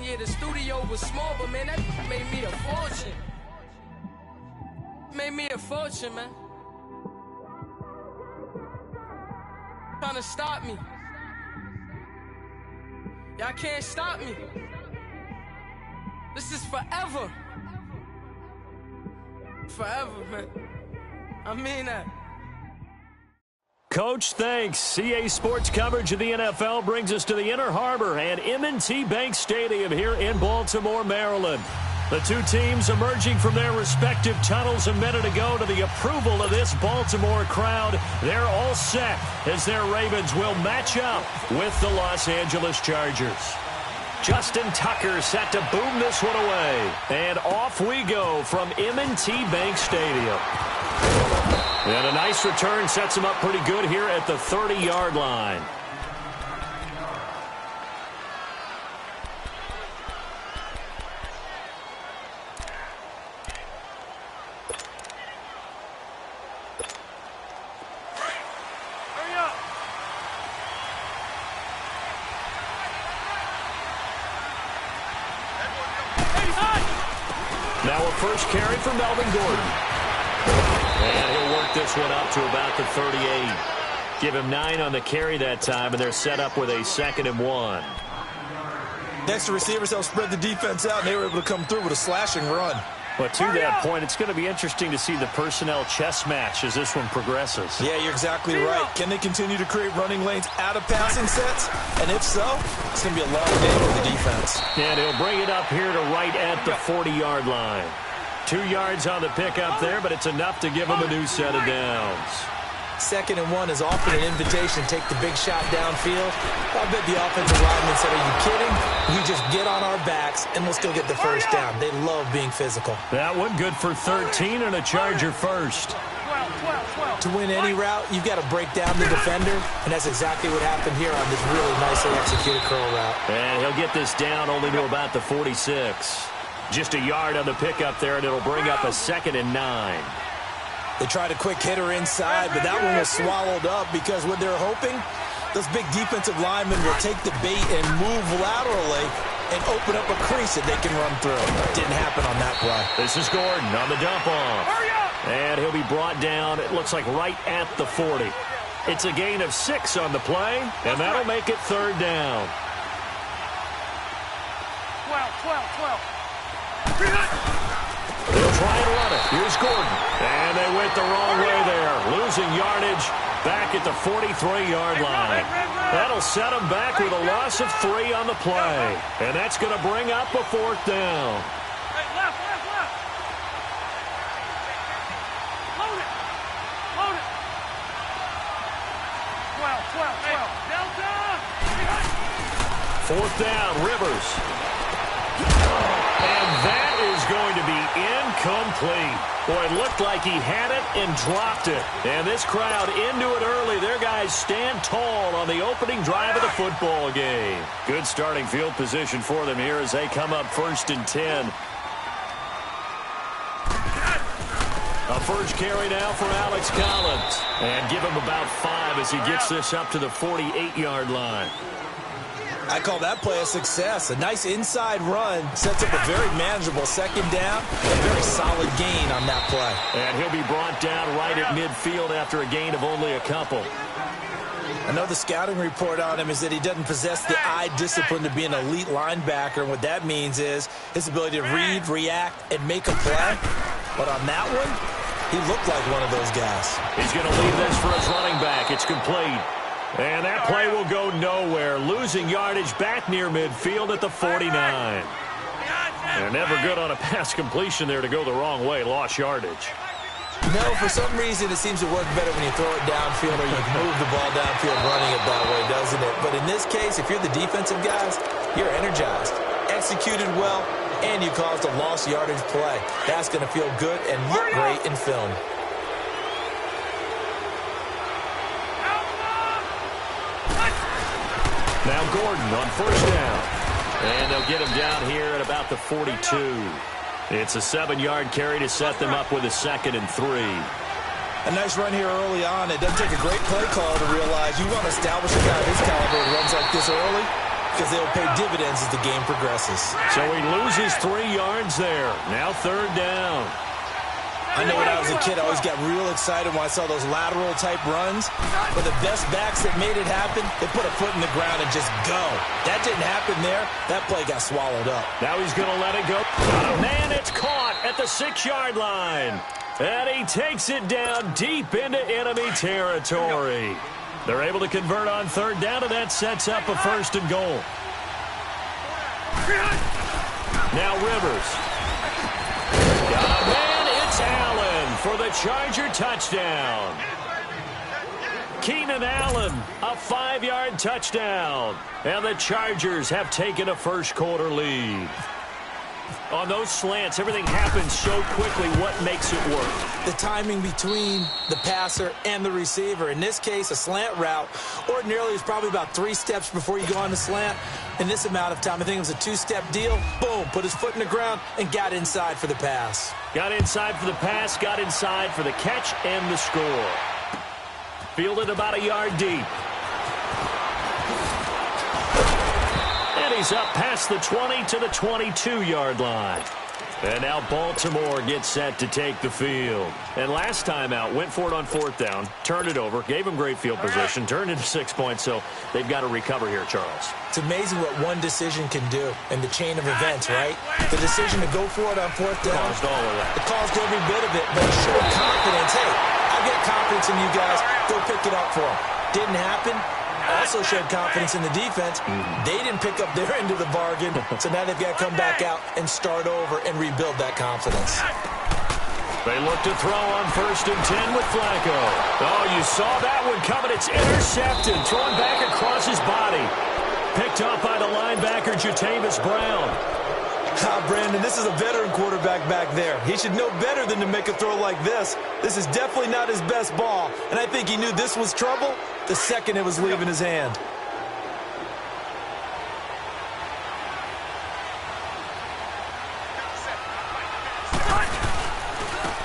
yeah, the studio was small, but man, that made me a fortune. Made me a fortune, man. Trying to stop me. Y'all can't stop me. This is forever. Forever, man. I mean that. Coach, thanks. CA Sports coverage of the NFL brings us to the Inner Harbor and M&T Bank Stadium here in Baltimore, Maryland. The two teams emerging from their respective tunnels a minute ago to the approval of this Baltimore crowd. They're all set as their Ravens will match up with the Los Angeles Chargers. Justin Tucker set to boom this one away. And off we go from M&T Bank Stadium. And a nice return sets him up pretty good here at the 30-yard line. Now a first carry for Melvin Gordon. And he'll work this one up to about the 38. Give him 9 on the carry that time, and they're set up with a 2nd and 1. Next, the receivers help spread the defense out, and they were able to come through with a slashing run. But to that point, it's going to be interesting to see the personnel chess match as this one progresses. Yeah, you're exactly right. Can they continue to create running lanes out of passing sets? And if so, it's going to be a long day for the defense. And he'll bring it up here to right at the 40-yard line. 2 yards on the pickup there, but it's enough to give him a new set of downs. 2nd and 1 is often an invitation to take the big shot downfield. I bet the offensive lineman said, are you kidding? We just get on our backs and let's go get the first down. They love being physical. That one good for 13 and a Charger first. To win any route, you've got to break down the defender, and that's exactly what happened here on this really nicely executed curl route. And he'll get this down only to about the 46. Just a yard on the pickup there, and it'll bring up a 2nd and 9. They tried a quick hitter inside, but that one was swallowed up because what they're hoping, those big defensive linemen will take the bait and move laterally and open up a crease that they can run through. Didn't happen on that play. This is Gordon on the dump off. And he'll be brought down, it looks like right at the 40. It's a gain of 6 on the play, and that'll make it 3rd down. 12. They'll try and run it. Here's Gordon. And they went the wrong way there. Losing yardage back at the 43-yard line. That'll set them back with a loss of 3 on the play. And that's going to bring up a 4th down. Left. Load it. 12. Delta. 4th down, Rivers. And that is going to be incomplete. Boy, it looked like he had it and dropped it. And this crowd into it early. Their guys stand tall on the opening drive of the football game. Good starting field position for them here as they come up 1st and 10. A first carry now for Alex Collins. And give him about 5 as he gets this up to the 48-yard line. I call that play a success. A nice inside run sets up a very manageable 2nd down. A very solid gain on that play. And he'll be brought down right at midfield after a gain of only a couple. I know the scouting report on him is that he doesn't possess the eye discipline to be an elite linebacker. And what that means is his ability to read, react, and make a play. But on that one, he looked like one of those guys. He's going to leave this for his running back. It's complete. And that play will go nowhere. Losing yardage back near midfield at the 49. They're never good on a pass completion there to go the wrong way. Lost yardage. No, for some reason it seems to work better when you throw it downfield or you can move the ball downfield running it that way, doesn't it? But in this case, if you're the defensive guys, you're energized, executed well, and you caused a lost yardage play. That's going to feel good and look great in film. Now Gordon on 1st down. And they'll get him down here at about the 42. It's a 7-yard carry to set them up with a 2nd and 3. A nice run here early on. It doesn't take a great play caller to realize you want to establish a guy of his caliber who runs like this early. because they'll pay dividends as the game progresses. So he loses 3 yards there. Now 3rd down. I know when I was a kid, I always got real excited when I saw those lateral-type runs. But the best backs that made it happen, they put a foot in the ground and just go. That didn't happen there. That play got swallowed up. Now he's going to let it go. Oh, man, it's caught at the 6-yard line. And he takes it down deep into enemy territory. They're able to convert on 3rd down, and that sets up a 1st and goal. Now Rivers. Got a man. It's Allen for the Charger touchdown. Keenan Allen, a 5-yard touchdown. And the Chargers have taken a first-quarter lead. On those slants, everything happens so quickly. What makes it work? The timing between the passer and the receiver. In this case, a slant route ordinarily is probably about 3 steps before you go on the slant. In this amount of time, I think it was a 2-step deal. Boom, put his foot in the ground and got inside for the pass. Got inside for the pass, got inside for the catch and the score. Fielded about a yard deep. And he's up past the 20 to the 22-yard line. And now Baltimore gets set to take the field. And last time out, went for it on 4th down, turned it over, gave him great field position, turned into 6 points, so they've got to recover here, Charles. It's amazing what one decision can do in the chain of events, right? The decision to go for it on 4th down. Caused all of that. It caused every bit of it, but it showed confidence. Hey, I get confidence in you guys. Go pick it up for them. Didn't happen. Also showed confidence in the defense. They didn't pick up their end of the bargain, so now they've got to come back out and start over and rebuild that confidence. They look to throw on 1st and 10 with Flacco. Oh, you saw that one coming. It's intercepted, thrown back across his body. Picked up by the linebacker, Jatavis Brown. Brandon, this is a veteran quarterback back there. He should know better than to make a throw like this. This is definitely not his best ball, and I think he knew this was trouble the second it was leaving his hand.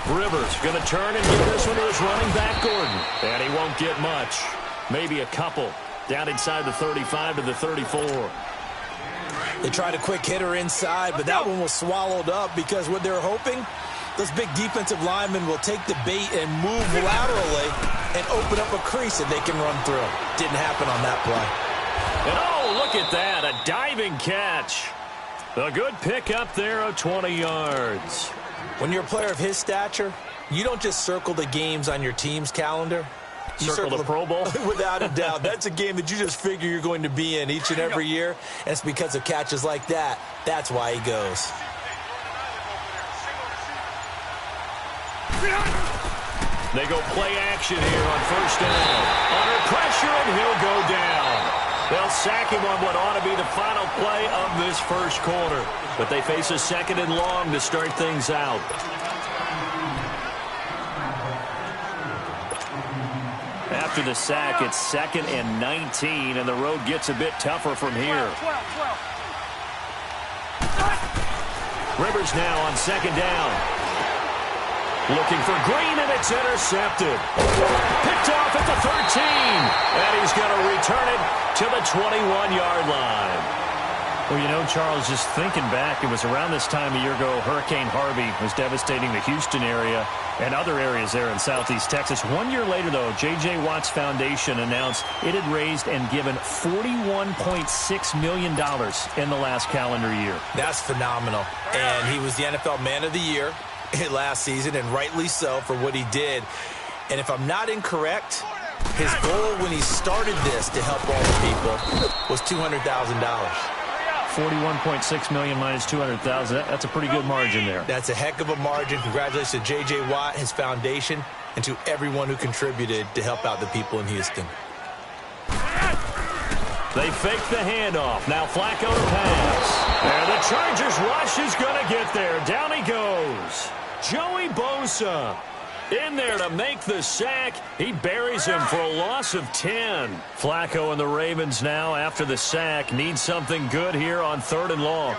Rivers going to turn and give this one to his running back, Gordon. And he won't get much. Maybe a couple. Down inside the 35 to the 34. They tried a quick hitter inside, but that one was swallowed up because what they're hoping, those big defensive linemen will take the bait and move laterally and open up a crease that they can run through. Didn't happen on that play. And oh, look at that, a diving catch. A good pick up there of 20 yards. When you're a player of his stature, you don't just circle the games on your team's calendar. You circle the Pro Bowl? Without a doubt. That's a game that you just figure you're going to be in each and every year. And it's because of catches like that. That's why he goes. They go play action here on 1st down. Under pressure, and he'll go down. They'll sack him on what ought to be the final play of this first quarter. But they face a 2nd and long to start things out. After the sack, it's 2nd and 19, and the road gets a bit tougher from here. Rivers now on 2nd down. Looking for Green, and it's intercepted. Picked off at the 13, and he's going to return it to the 21-yard line. Well, you know, Charles, just thinking back, it was around this time a year ago, Hurricane Harvey was devastating the Houston area and other areas there in southeast Texas. 1 year later, though, J.J. Watt's Foundation announced it had raised and given $41.6 million in the last calendar year. That's phenomenal. And he was the NFL Man of the Year last season, and rightly so for what he did. And if I'm not incorrect, his goal when he started this to help all the people was $200,000. 41.6 million minus 200,000. That's a pretty good margin there. That's a heck of a margin. Congratulations to J.J. Watt, his foundation, and to everyone who contributed to help out the people in Houston. They fake the handoff. Now Flacco to pass. And the Chargers rush is going to get there. Down he goes. Joey Bosa in there to make the sack. He buries him for a loss of 10. Flacco and the Ravens now, after the sack, need something good here on 3rd and long.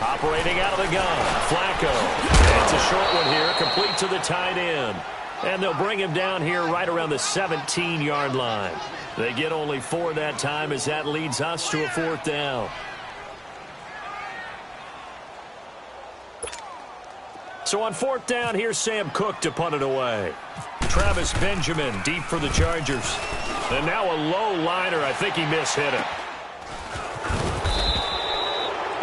Operating out of the gun, Flacco. It's a short one here, complete to the tight end. And they'll bring him down here right around the 17-yard line. They get only 4 that time as that leads us to a 4th down. So on 4th down, here's Sam Cook to punt it away. Travis Benjamin deep for the Chargers. And now a low liner. I think he mishit it.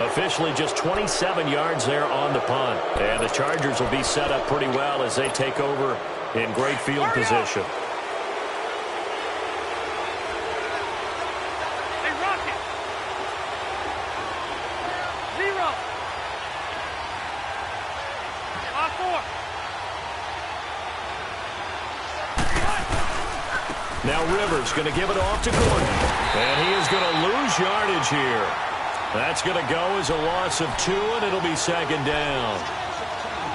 Officially just 27 yards there on the punt. And the Chargers will be set up pretty well as they take over in great field position. Hey, Rocket. 0. 4. Now Rivers going to give it off to Gordon. And he is going to lose yardage here. That's going to go as a loss of 2, and it'll be 2nd down.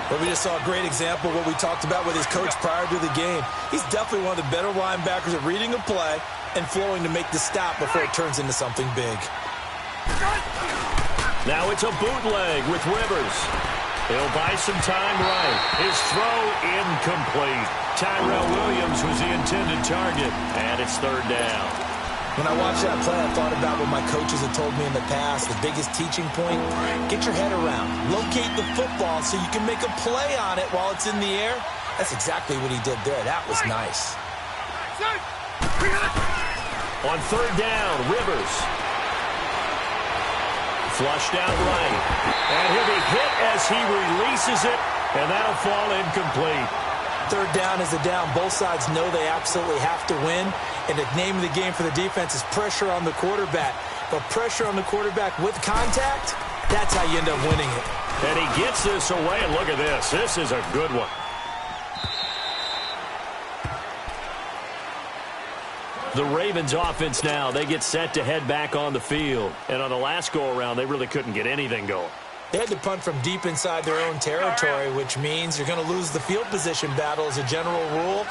But we just saw a great example of what we talked about with his coach prior to the game. He's definitely one of the better linebackers at reading a play and flowing to make the stop before it turns into something big. Now it's a bootleg with Rivers. He'll buy some time right. His throw incomplete. Tyrell Williams was the intended target, and it's 3rd down. When I watched that play, I thought about what my coaches had told me in the past. The biggest teaching point, get your head around. Locate the football so you can make a play on it while it's in the air. That's exactly what he did there. That was nice. On 3rd down, Rivers. Flushed out right. And he'll be hit as he releases it, and that'll fall incomplete. 3rd down is a down. Both sides know they absolutely have to win. And the name of the game for the defense is pressure on the quarterback. But pressure on the quarterback with contact, that's how you end up winning it. And he gets this away, and look at this. This is a good one. The Ravens offense now, they get set to head back on the field. And on the last go-around, they really couldn't get anything going. They had to punt from deep inside their own territory, which means you're going to lose the field position battle as a general rule.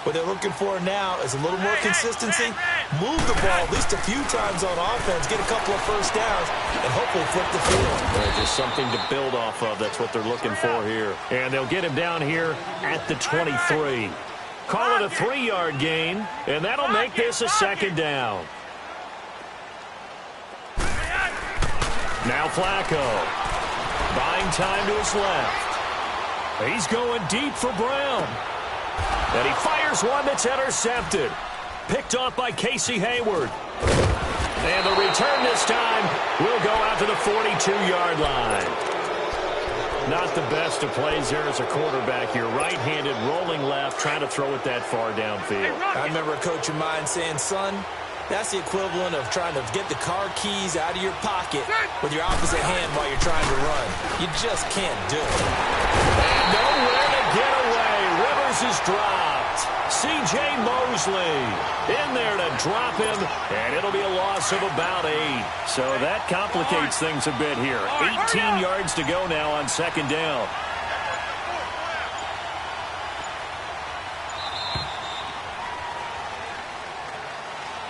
What they're looking for now is a little more consistency, move the ball at least a few times on offense, get a couple of first downs, and hopefully flip the field. Just something to build off of. That's what they're looking for here. And they'll get him down here at the 23. Call it a 3-yard gain, and that'll make this a 2nd down. Now Flacco. Buying time to his left. He's going deep for Brown. And he fires one that's intercepted. Picked off by Casey Hayward. And the return this time will go out to the 42-yard line. Not the best of plays there as a quarterback. You're right-handed, rolling left, trying to throw it that far downfield. I remember a coach of mine saying, son, that's the equivalent of trying to get the car keys out of your pocket with your opposite hand while you're trying to run. You just can't do it. And nowhere to get away. Rivers is dropped. C.J. Mosley in there to drop him, and it'll be a loss of about 8. So that complicates things a bit here. 18 yards to go now on 2nd down.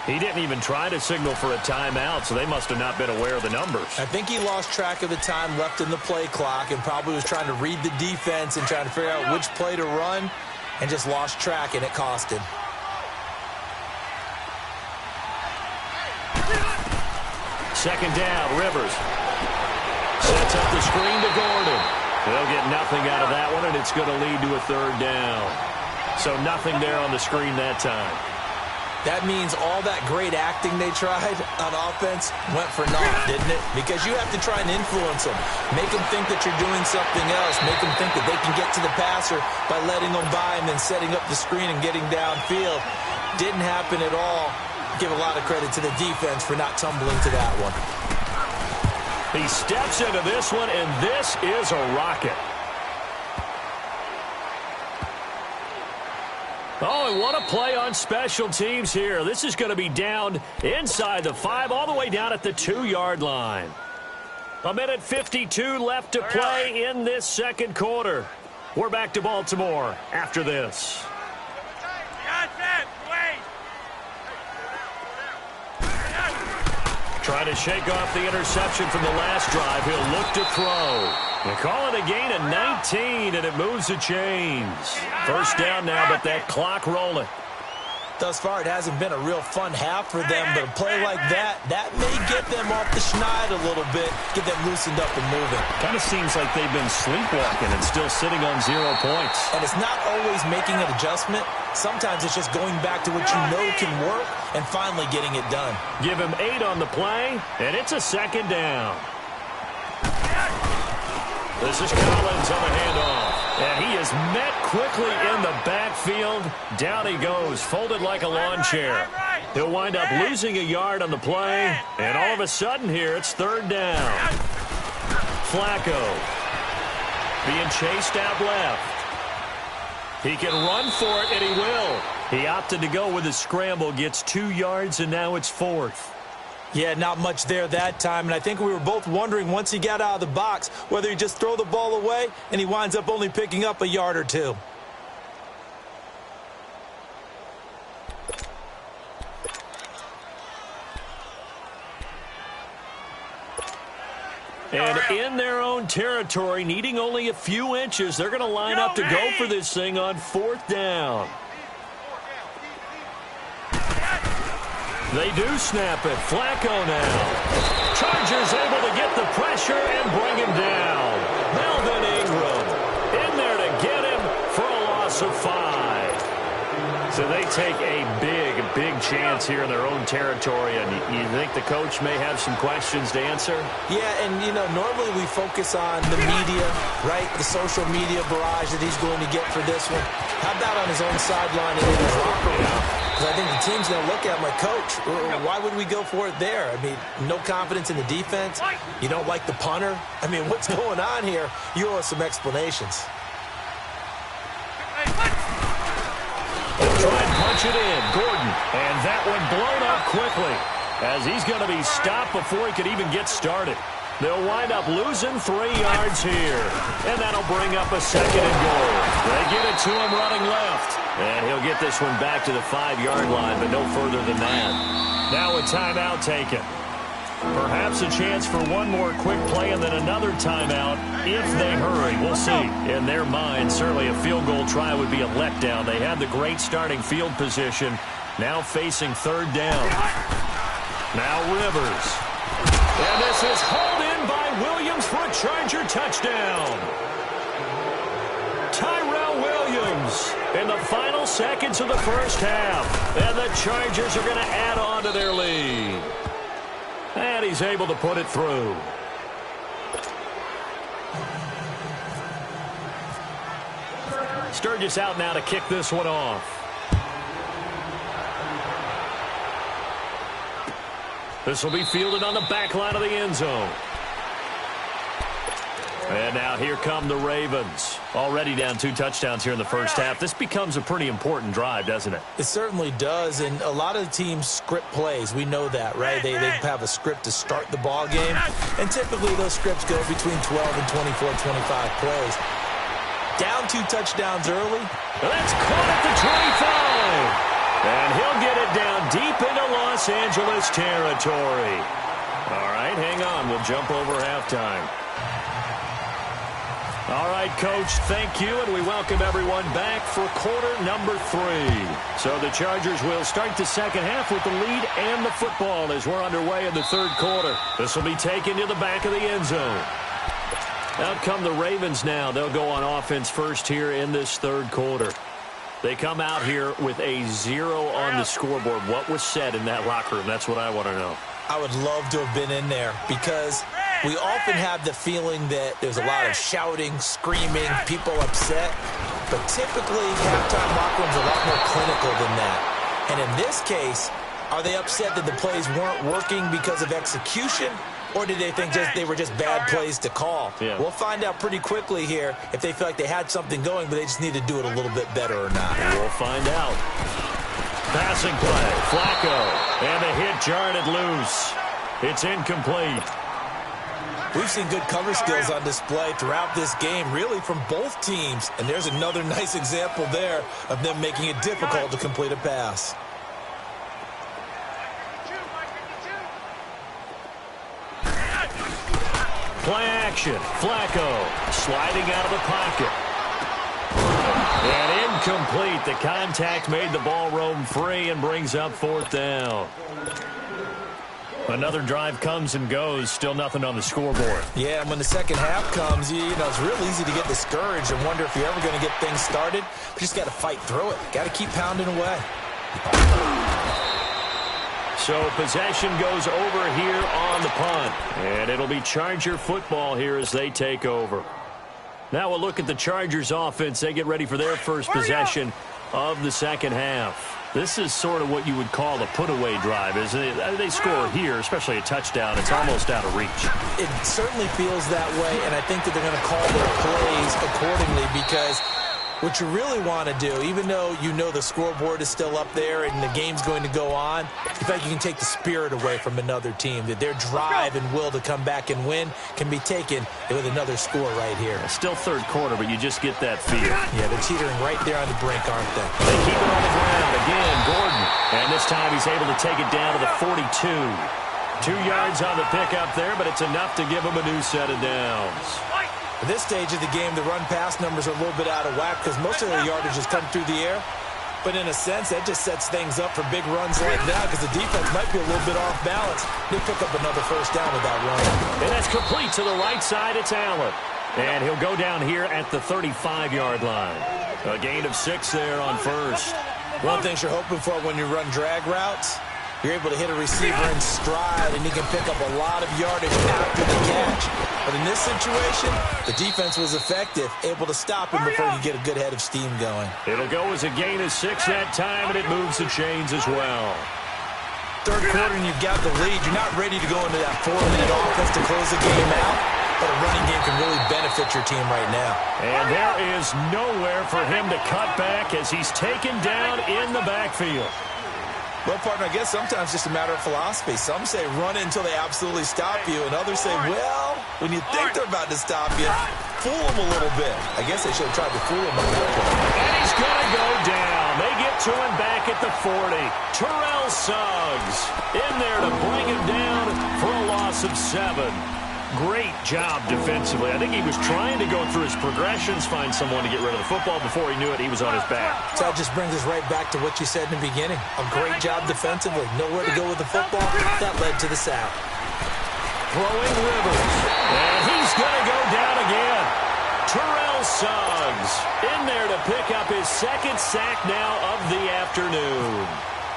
He didn't even try to signal for a timeout, so they must have not been aware of the numbers. I think he lost track of the time left in the play clock and probably was trying to read the defense and trying to figure out which play to run and just lost track, and it cost him. Second down, Rivers. Sets up the screen to Gordon. They'll get nothing out of that one, and it's going to lead to a 3rd down. So nothing there on the screen that time. That means all that great acting they tried on offense went for naught, didn't it? Because you have to try and influence them. Make them think that you're doing something else. Make them think that they can get to the passer by letting them by and then setting up the screen and getting downfield. Didn't happen at all. Give a lot of credit to the defense for not tumbling to that one. He steps into this one, and this is a rocket. Oh, and what a play on special teams here. This is going to be down inside the 5, all the way down at the 2-yard line. 1:52 left to play in this 2nd quarter. We're back to Baltimore after this. Trying to shake off the interception from the last drive. He'll look to throw. They call it a gain of 19, and it moves the chains. First down now, but that clock rolling. Thus far, it hasn't been a real fun half for them, but a play like that may get them off the schneid a little bit, get them loosened up and moving. Kind of seems like they've been sleepwalking and still sitting on 0 points. And it's not always making an adjustment. Sometimes it's just going back to what you know can work and finally getting it done. Give him 8 on the play, and it's a second down. This is Collins on the handoff. And he is met quickly in the backfield. Down he goes, folded like a lawn chair. He'll wind up losing a yard on the play. And all of a sudden here, it's third down. Flacco being chased out left. He can run for it, and he will. He opted to go with a scramble, gets 2 yards, and now it's fourth. Yeah, not much there that time, and I think we were both wondering once he got out of the box whether he just throw the ball away and he winds up only picking up a yard or 2. And in their own territory, needing only a few inches, they're going to line up to go for this thing on fourth down. They do snap it. Flacco now. Chargers able to get the pressure and bring him down. Melvin Ingram in there to get him for a loss of 5. So they take a big chance here in their own territory. And you think the coach may have some questions to answer? Yeah, and, normally we focus on the media, right? The social media barrage that he's going to get for this one. How about on his own sideline and in his locker room? I think the team's going to look at my coach. Why would we go for it there? I mean, no confidence in the defense. You don't like the punter. I mean, what's going on here? You owe us some explanations. He'll try and punch it in. Gordon. And that one blown up quickly as he's going to be stopped before he could even get started. They'll wind up losing 3 yards here. And that'll bring up a second and goal. They get it to him running left. And he'll get this one back to the 5-yard line, but no further than that. Now a timeout taken. Perhaps a chance for one more quick play and then another timeout if they hurry. We'll see. In their mind, certainly a field goal try would be a letdown. They had the great starting field position. Now facing third down. Now Rivers. And this is hauled in by Williams for a Charger touchdown. Tyrell Williams in the final seconds of the first half. And the Chargers are going to add on to their lead. And he's able to put it through. Sturgis out now to kick this one off. This will be fielded on the back line of the end zone. And now here come the Ravens. Already down 2 touchdowns here in the first half. This becomes a pretty important drive, doesn't it? It certainly does, and a lot of the teams script plays. We know that, right? They have a script to start the ball game, and typically those scripts go between 12 and 24, 25 plays. Down 2 touchdowns early. That's caught at the 25. And he'll get it down deep into Los Angeles territory. All right, hang on. We'll jump over halftime. All right, Coach, thank you, and we welcome everyone back for quarter number 3. So the Chargers will start the second half with the lead and the football as we're underway in the third quarter. This will be taken to the back of the end zone. Out come the Ravens now. They'll go on offense first here in this third quarter. They come out here with a 0 on the scoreboard. What was said in that locker room? That's what I want to know. I would love to have been in there because we often have the feeling that there's a lot of shouting, screaming, people upset. But typically, halftime locker rooms are a lot more clinical than that. And in this case, are they upset that the plays weren't working because of execution? Or did they think they were just bad plays to call? Yeah. We'll find out pretty quickly here if they feel like they had something going, but they just need to do it a little bit better or not. We'll find out. Passing play, Flacco, and the hit jarred it loose. It's incomplete. We've seen good cover skills on display throughout this game, really from both teams. And there's another nice example there of them making it difficult to complete a pass. Play action. Flacco sliding out of the pocket. And incomplete. The contact made the ball roam free and brings up 4th down. Another drive comes and goes. Still nothing on the scoreboard. Yeah, and when the second half comes, you know, it's real easy to get discouraged and wonder if you're ever going to get things started. But you just got to fight through it. Got to keep pounding away. So possession goes over here on the punt. And it'll be Charger football here as they take over. Now we'll look at the Chargers offense. They get ready for their first possession of the second half. This is sort of what you would call a put-away drive, isn't it? They score here, especially a touchdown. It's almost out of reach. It certainly feels that way, and I think that they're going to call their plays accordingly because what you really want to do, even though you know the scoreboard is still up there and the game's going to go on, in fact, you can take the spirit away from another team, that their drive and will to come back and win can be taken with another score right here. Still third quarter, but you just get that feel. Yeah, they're teetering right there on the brink, aren't they? They keep it on the ground. Again, Gordon. And this time he's able to take it down to the 42. 2 yards on the pickup there, but it's enough to give him a new set of downs. At this stage of the game, the run-pass numbers are a little bit out of whack because most of their yardage has come through the air. But in a sense, that just sets things up for big runs like that because the defense might be a little bit off balance. They pick up another first down with that run. And that's complete to the right side. It's Allen. And he'll go down here at the 35-yard line. A gain of 6 there on first. One thing you're hoping for when you run drag routes, you're able to hit a receiver in stride, and he can pick up a lot of yardage after the catch. But in this situation, the defense was effective, able to stop him before you get a good head of steam going. It'll go as a gain of 6 that time, and it moves the chains as well. Third quarter, and you've got the lead. You're not ready to go into that 4-minute offense to close the game out, but a running game can really benefit your team right now. And there is nowhere for him to cut back as he's taken down in the backfield. Well, partner, I guess sometimes it's just a matter of philosophy. Some say run it until they absolutely stop you, and others say, well, when you think they're about to stop you, fool them a little bit. I guess they should have tried to fool him on that play. And he's going to go down. They get to him back at the 40. Terrell Suggs in there to bring him down for a loss of 7. Great job defensively. I think he was trying to go through his progressions, find someone to get rid of the football. Before he knew it, he was on his back. So that just brings us right back to what you said in the beginning. A great job defensively. Nowhere to go with the football. That led to the sack. Throwing Rivers. And he's going to go down again. Terrell Suggs in there to pick up his 2nd sack now of the afternoon.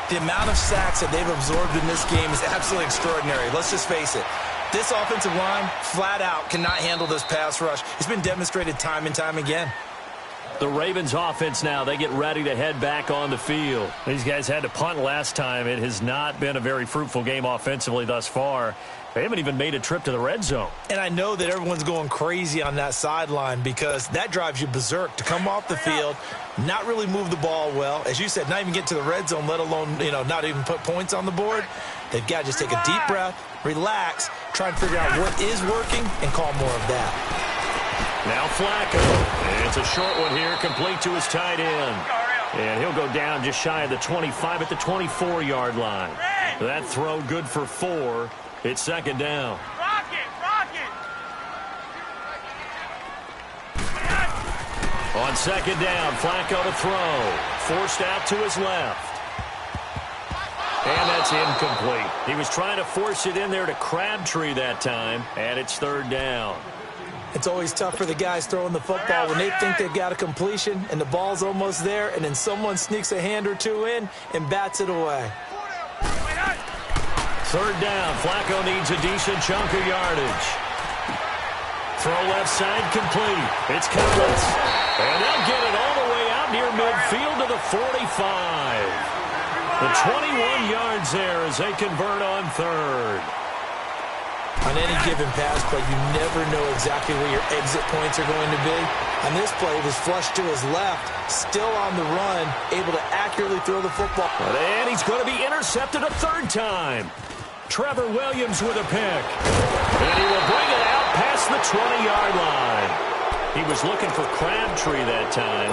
The amount of sacks that they've absorbed in this game is absolutely extraordinary. Let's just face it. This offensive line, flat out, cannot handle this pass rush. It's been demonstrated time and time again. The Ravens offense now, they get ready to head back on the field. These guys had to punt last time. It has not been a very fruitful game offensively thus far. They haven't even made a trip to the red zone. And I know that everyone's going crazy on that sideline because that drives you berserk to come off the field, not really move the ball well. As you said, not even get to the red zone, let alone, not even put points on the board. They've got to just take a deep breath, relax, try and figure out what is working, and call more of that. Now Flacco. And it's a short one here, complete to his tight end. And he'll go down just shy of the 25 at the 24-yard line. That throw good for 4. It's 2nd down. On 2nd down, Flacco to throw. Forced out to his left. And that's incomplete. He was trying to force it in there to Crabtree that time, and it's 3rd down. It's always tough for the guys throwing the football when they think they've got a completion and the ball's almost there, and then someone sneaks a hand or two in and bats it away. 3rd down. Flacco needs a decent chunk of yardage. Throw left side complete. It's Collins. And they'll get it all the way out near midfield to the 45. The 21 yards there as they convert on 3rd. On any given pass play, you never know exactly where your exit points are going to be. On this play, it was flushed to his left, still on the run, able to accurately throw the football. And he's going to be intercepted a 3rd time. Trevor Williams with a pick. And he will bring it out past the 20-yard line. He was looking for Crabtree that time.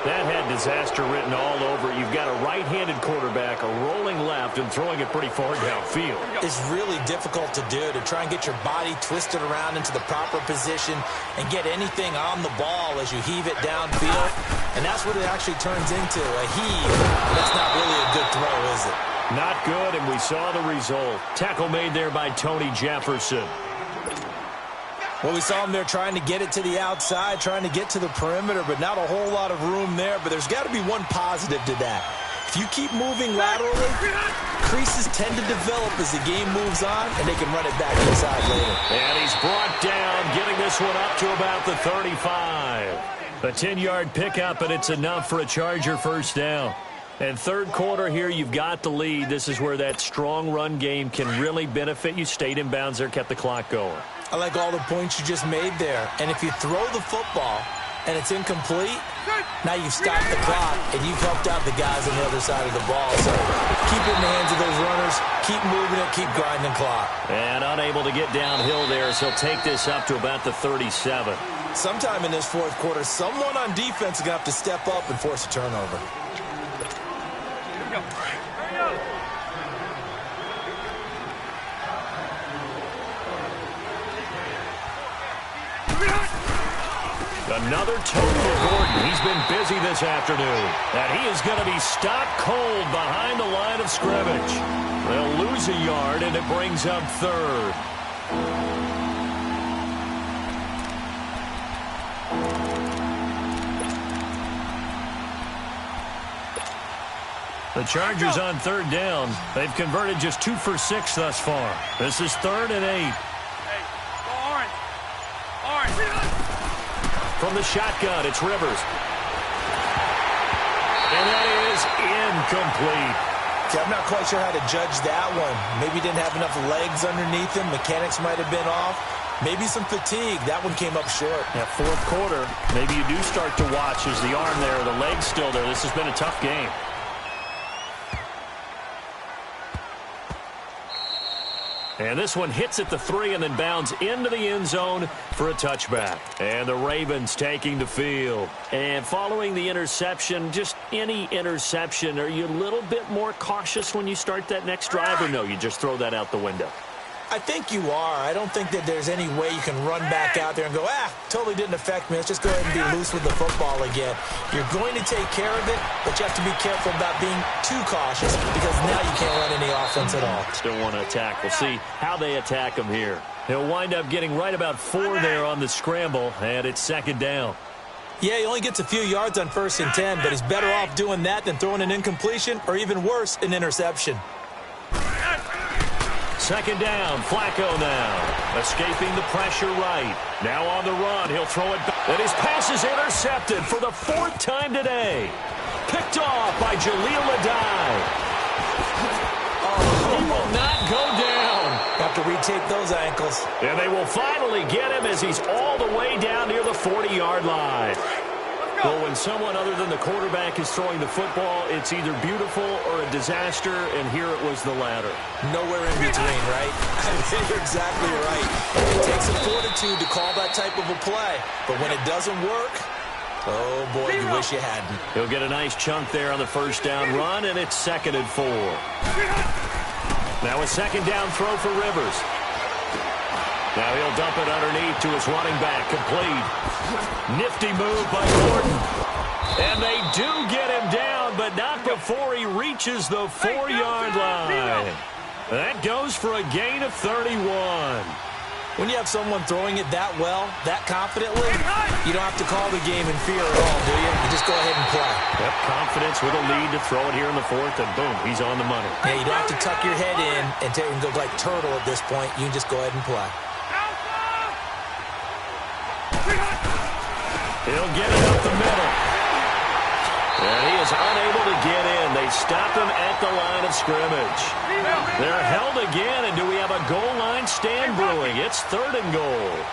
That had disaster written all over it. You've got a right-handed quarterback, a rolling left, and throwing it pretty far downfield. It's really difficult to do, to try and get your body twisted around into the proper position and get anything on the ball as you heave it downfield. And that's what it actually turns into, a heave. That's not really a good throw, is it? Not good, and we saw the result. Tackle made there by Tony Jefferson. Well, we saw him there trying to get it to the outside, trying to get to the perimeter, but not a whole lot of room there. But there's got to be one positive to that. If you keep moving laterally, creases tend to develop as the game moves on, and they can run it back inside later. And he's brought down, getting this one up to about the 35. A 10-yard pickup, and it's enough for a Charger first down. And third quarter here, you've got the lead. This is where that strong run game can really benefit you. Stayed in bounds there, kept the clock going. I like all the points you just made there. And if you throw the football and it's incomplete, now you've stopped the clock and you've helped out the guys on the other side of the ball. So keep it in the hands of those runners. Keep moving it. Keep grinding clock. And unable to get downhill there, so he'll take this up to about the 37. Sometime in this fourth quarter, someone on defense is going to have to step up and force a turnover. Another toe for Gordon. He's been busy this afternoon. And he is going to be stopped cold behind the line of scrimmage. They'll lose a yard, and it brings up third. The Chargers on third down. They've converted just 2 for 6 thus far. This is 3rd and 8. From the shotgun, it's Rivers. And that is incomplete. See, I'm not quite sure how to judge that one. Maybe didn't have enough legs underneath him. Mechanics might have been off. Maybe some fatigue. That one came up short. Yeah, fourth quarter, maybe you do start to watch as the arm there, the leg's still there. This has been a tough game. And this one hits at the 3 and then bounds into the end zone for a touchback. And the Ravens taking the field. And following the interception, just any interception, are you a little bit more cautious when you start that next drive, or no, you just throw that out the window? I think you are. I don't think that there's any way you can run back out there and go, totally didn't affect me. Let's just go ahead and be loose with the football again. You're going to take care of it, but you have to be careful about being too cautious because now you can't run any offense at all. Still want to attack. We'll see how they attack him here. He'll wind up getting right about 4 there on the scramble, and it's 2nd down. Yeah, he only gets a few yards on 1st and 10, but he's better off doing that than throwing an incompletion or even worse, an interception. 2nd down, Flacco now. Escaping the pressure right. Now on the run, he'll throw it back. And his pass is intercepted for the 4th time today. Picked off by Jaleel Adai. He will not go down. Have to retake those ankles. And they will finally get him as he's all the way down near the 40-yard line. Well, when someone other than the quarterback is throwing the football, it's either beautiful or a disaster, and here it was the latter. Nowhere in between, right? I think you're exactly right. It takes some fortitude to call that type of a play, but when it doesn't work, oh, boy, you wish you hadn't. He'll get a nice chunk there on the 1st down run, and it's 2nd and 4. Now a 2nd down throw for Rivers. Now he'll dump it underneath to his running back, complete. Nifty move by Gordon. And they do get him down, but not before he reaches the 4-yard line. That goes for a gain of 31. When you have someone throwing it that well, that confidently, you don't have to call the game in fear at all, do you? You just go ahead and play. Yep, confidence with a lead to throw it here in the 4th, and boom, he's on the money. Yeah, you don't have to tuck your head in and go like turtle at this point. You can just go ahead and play. He'll get it up the middle. And he is unable to get in. They stop him at the line of scrimmage. They're held again, and do we have a goal line stand brewing? It's 3rd and goal.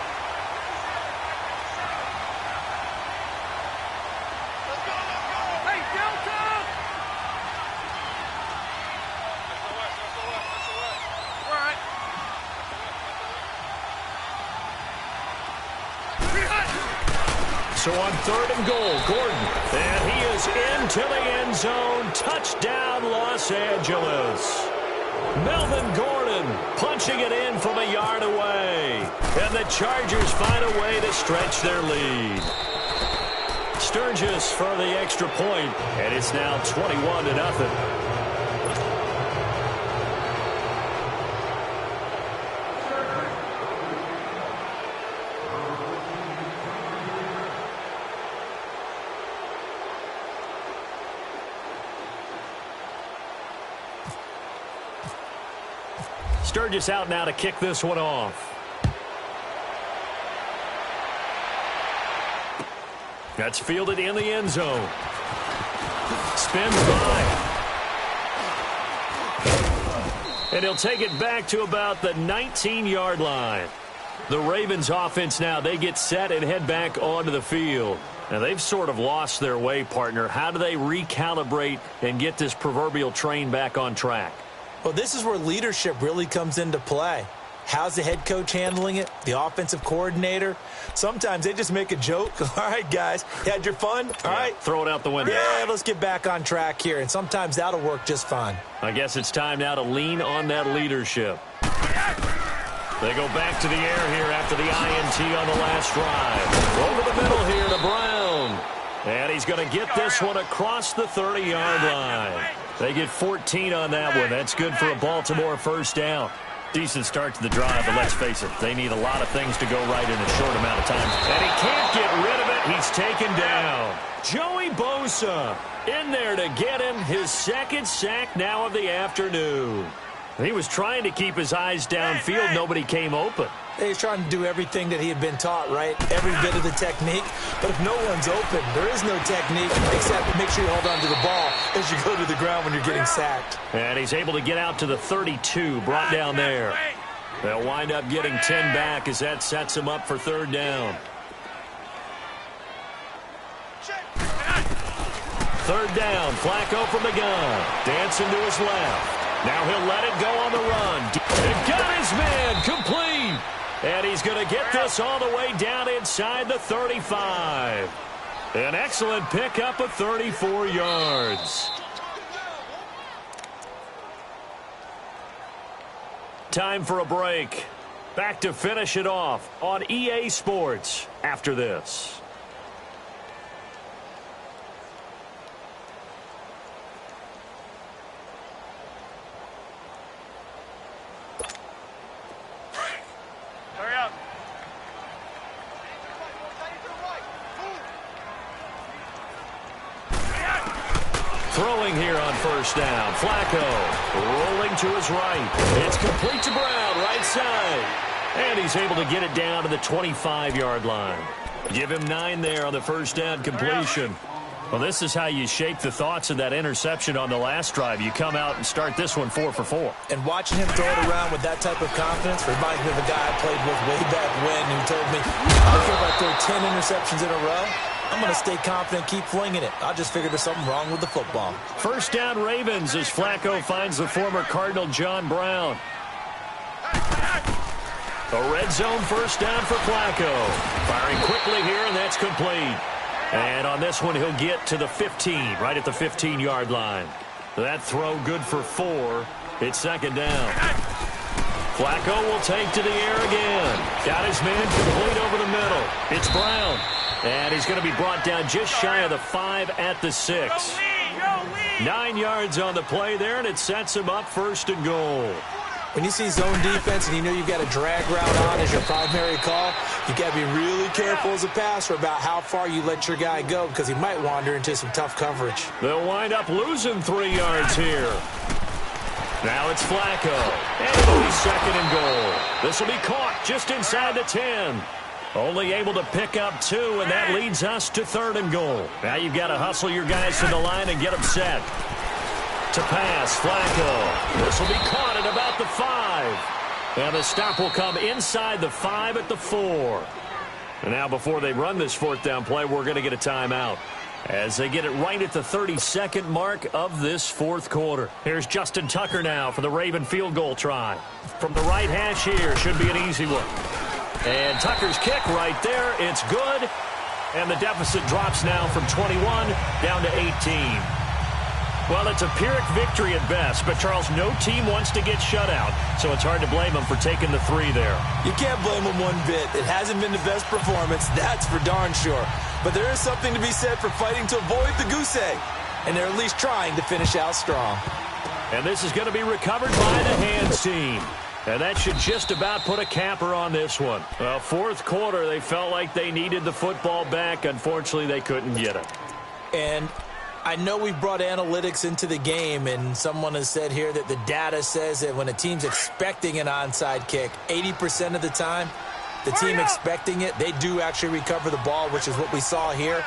So on 3rd and goal, Gordon. And he is into the end zone. Touchdown, Los Angeles. Melvin Gordon punching it in from a yard away. And the Chargers find a way to stretch their lead. Sturgis for the extra point, and it's now 21-0. Sturgis out now to kick this one off. That's fielded in the end zone. Spins by. And he'll take it back to about the 19-yard line. The Ravens offense now, they get set and head back onto the field. Now, they've sort of lost their way, partner. How do they recalibrate and get this proverbial train back on track? Well, this is where leadership really comes into play. How's the head coach handling it? The offensive coordinator? Sometimes they just make a joke. All right, guys, you had your fun? All right. Throw it out the window. Yeah, let's get back on track here. And sometimes that'll work just fine. I guess it's time now to lean on that leadership. They go back to the air here after the INT on the last drive. Over the middle here to Brown. And he's going to get this one across the 30-yard line. They get 14 on that one. That's good for a Baltimore first down. Decent start to the drive, but let's face it, they need a lot of things to go right in a short amount of time. And he can't get rid of it. He's taken down. Joey Bosa in there to get him his second sack now of the afternoon. He was trying to keep his eyes downfield. Nobody came open. He's trying to do everything that he had been taught, right? Every bit of the technique. But if no one's open, there is no technique except make sure you hold on to the ball as you go to the ground when you're getting sacked. And he's able to get out to the 32, brought down there. They'll wind up getting 10 back as that sets him up for 3rd down. 3rd down, Flacco from the gun. Dancing to his left. Now he'll let it go on the run. And got his man complete. And he's going to get this all the way down inside the 35. An excellent pickup of 34 yards. Time for a break. Back to finish it off on EA Sports after this. Throwing here on first down. Flacco rolling to his right. It's complete to Brown, right side. And he's able to get it down to the 25-yard line. Give him 9 there on the first down completion. Well, this is how you shape the thoughts of that interception on the last drive. You come out and start this one 4 for 4. And watching him throw it around with that type of confidence reminds me of a guy I played with way back when who told me, I don't care if I throw 10 interceptions in a row. I'm going to stay confident, keep flinging it. I just figured there's something wrong with the football. First down Ravens as Flacco finds the former Cardinal John Brown. A red zone first down for Flacco. Firing quickly here, and that's complete. And on this one, he'll get to the 15, right at the 15-yard line. That throw good for 4. It's 2nd down. Flacco will take to the air again. Got his man complete over the middle. It's Brown. And he's going to be brought down just shy of the 5 at the 6. 9 yards on the play there, and it sets him up 1st and goal. When you see zone defense and you know you've got a drag route on as your primary call, you got to be really careful as a passer about how far you let your guy go because he might wander into some tough coverage. They'll wind up losing 3 yards here. Now it's Flacco. And it'll be 2nd and goal. This will be caught just inside the 10. Only able to pick up 2, and that leads us to 3rd and goal. Now you've got to hustle your guys to the line and get them set. To pass, Flacco. This will be caught at about the 5. And the stop will come inside the 5 at the 4. And now before they run this 4th down play, we're going to get a timeout as they get it right at the 32nd mark of this 4th quarter. Here's Justin Tucker now for the Raven field goal try. From the right hash here, should be an easy one. And Tucker's kick right there, it's good. And the deficit drops now from 21 down to 18. Well, it's a Pyrrhic victory at best, but, Charles, no team wants to get shut out, so it's hard to blame them for taking the 3 there. You can't blame them one bit. It hasn't been the best performance, that's for darn sure. But there is something to be said for fighting to avoid the goose egg, and they're at least trying to finish out strong. And this is going to be recovered by the hands team. And that should just about put a capper on this one. Well, fourth quarter, they felt like they needed the football back. Unfortunately, they couldn't get it. And I know we've brought analytics into the game, and someone has said here that the data says that when a team's expecting an onside kick, 80% of the time, the team expecting it, they do actually recover the ball, which is what we saw here.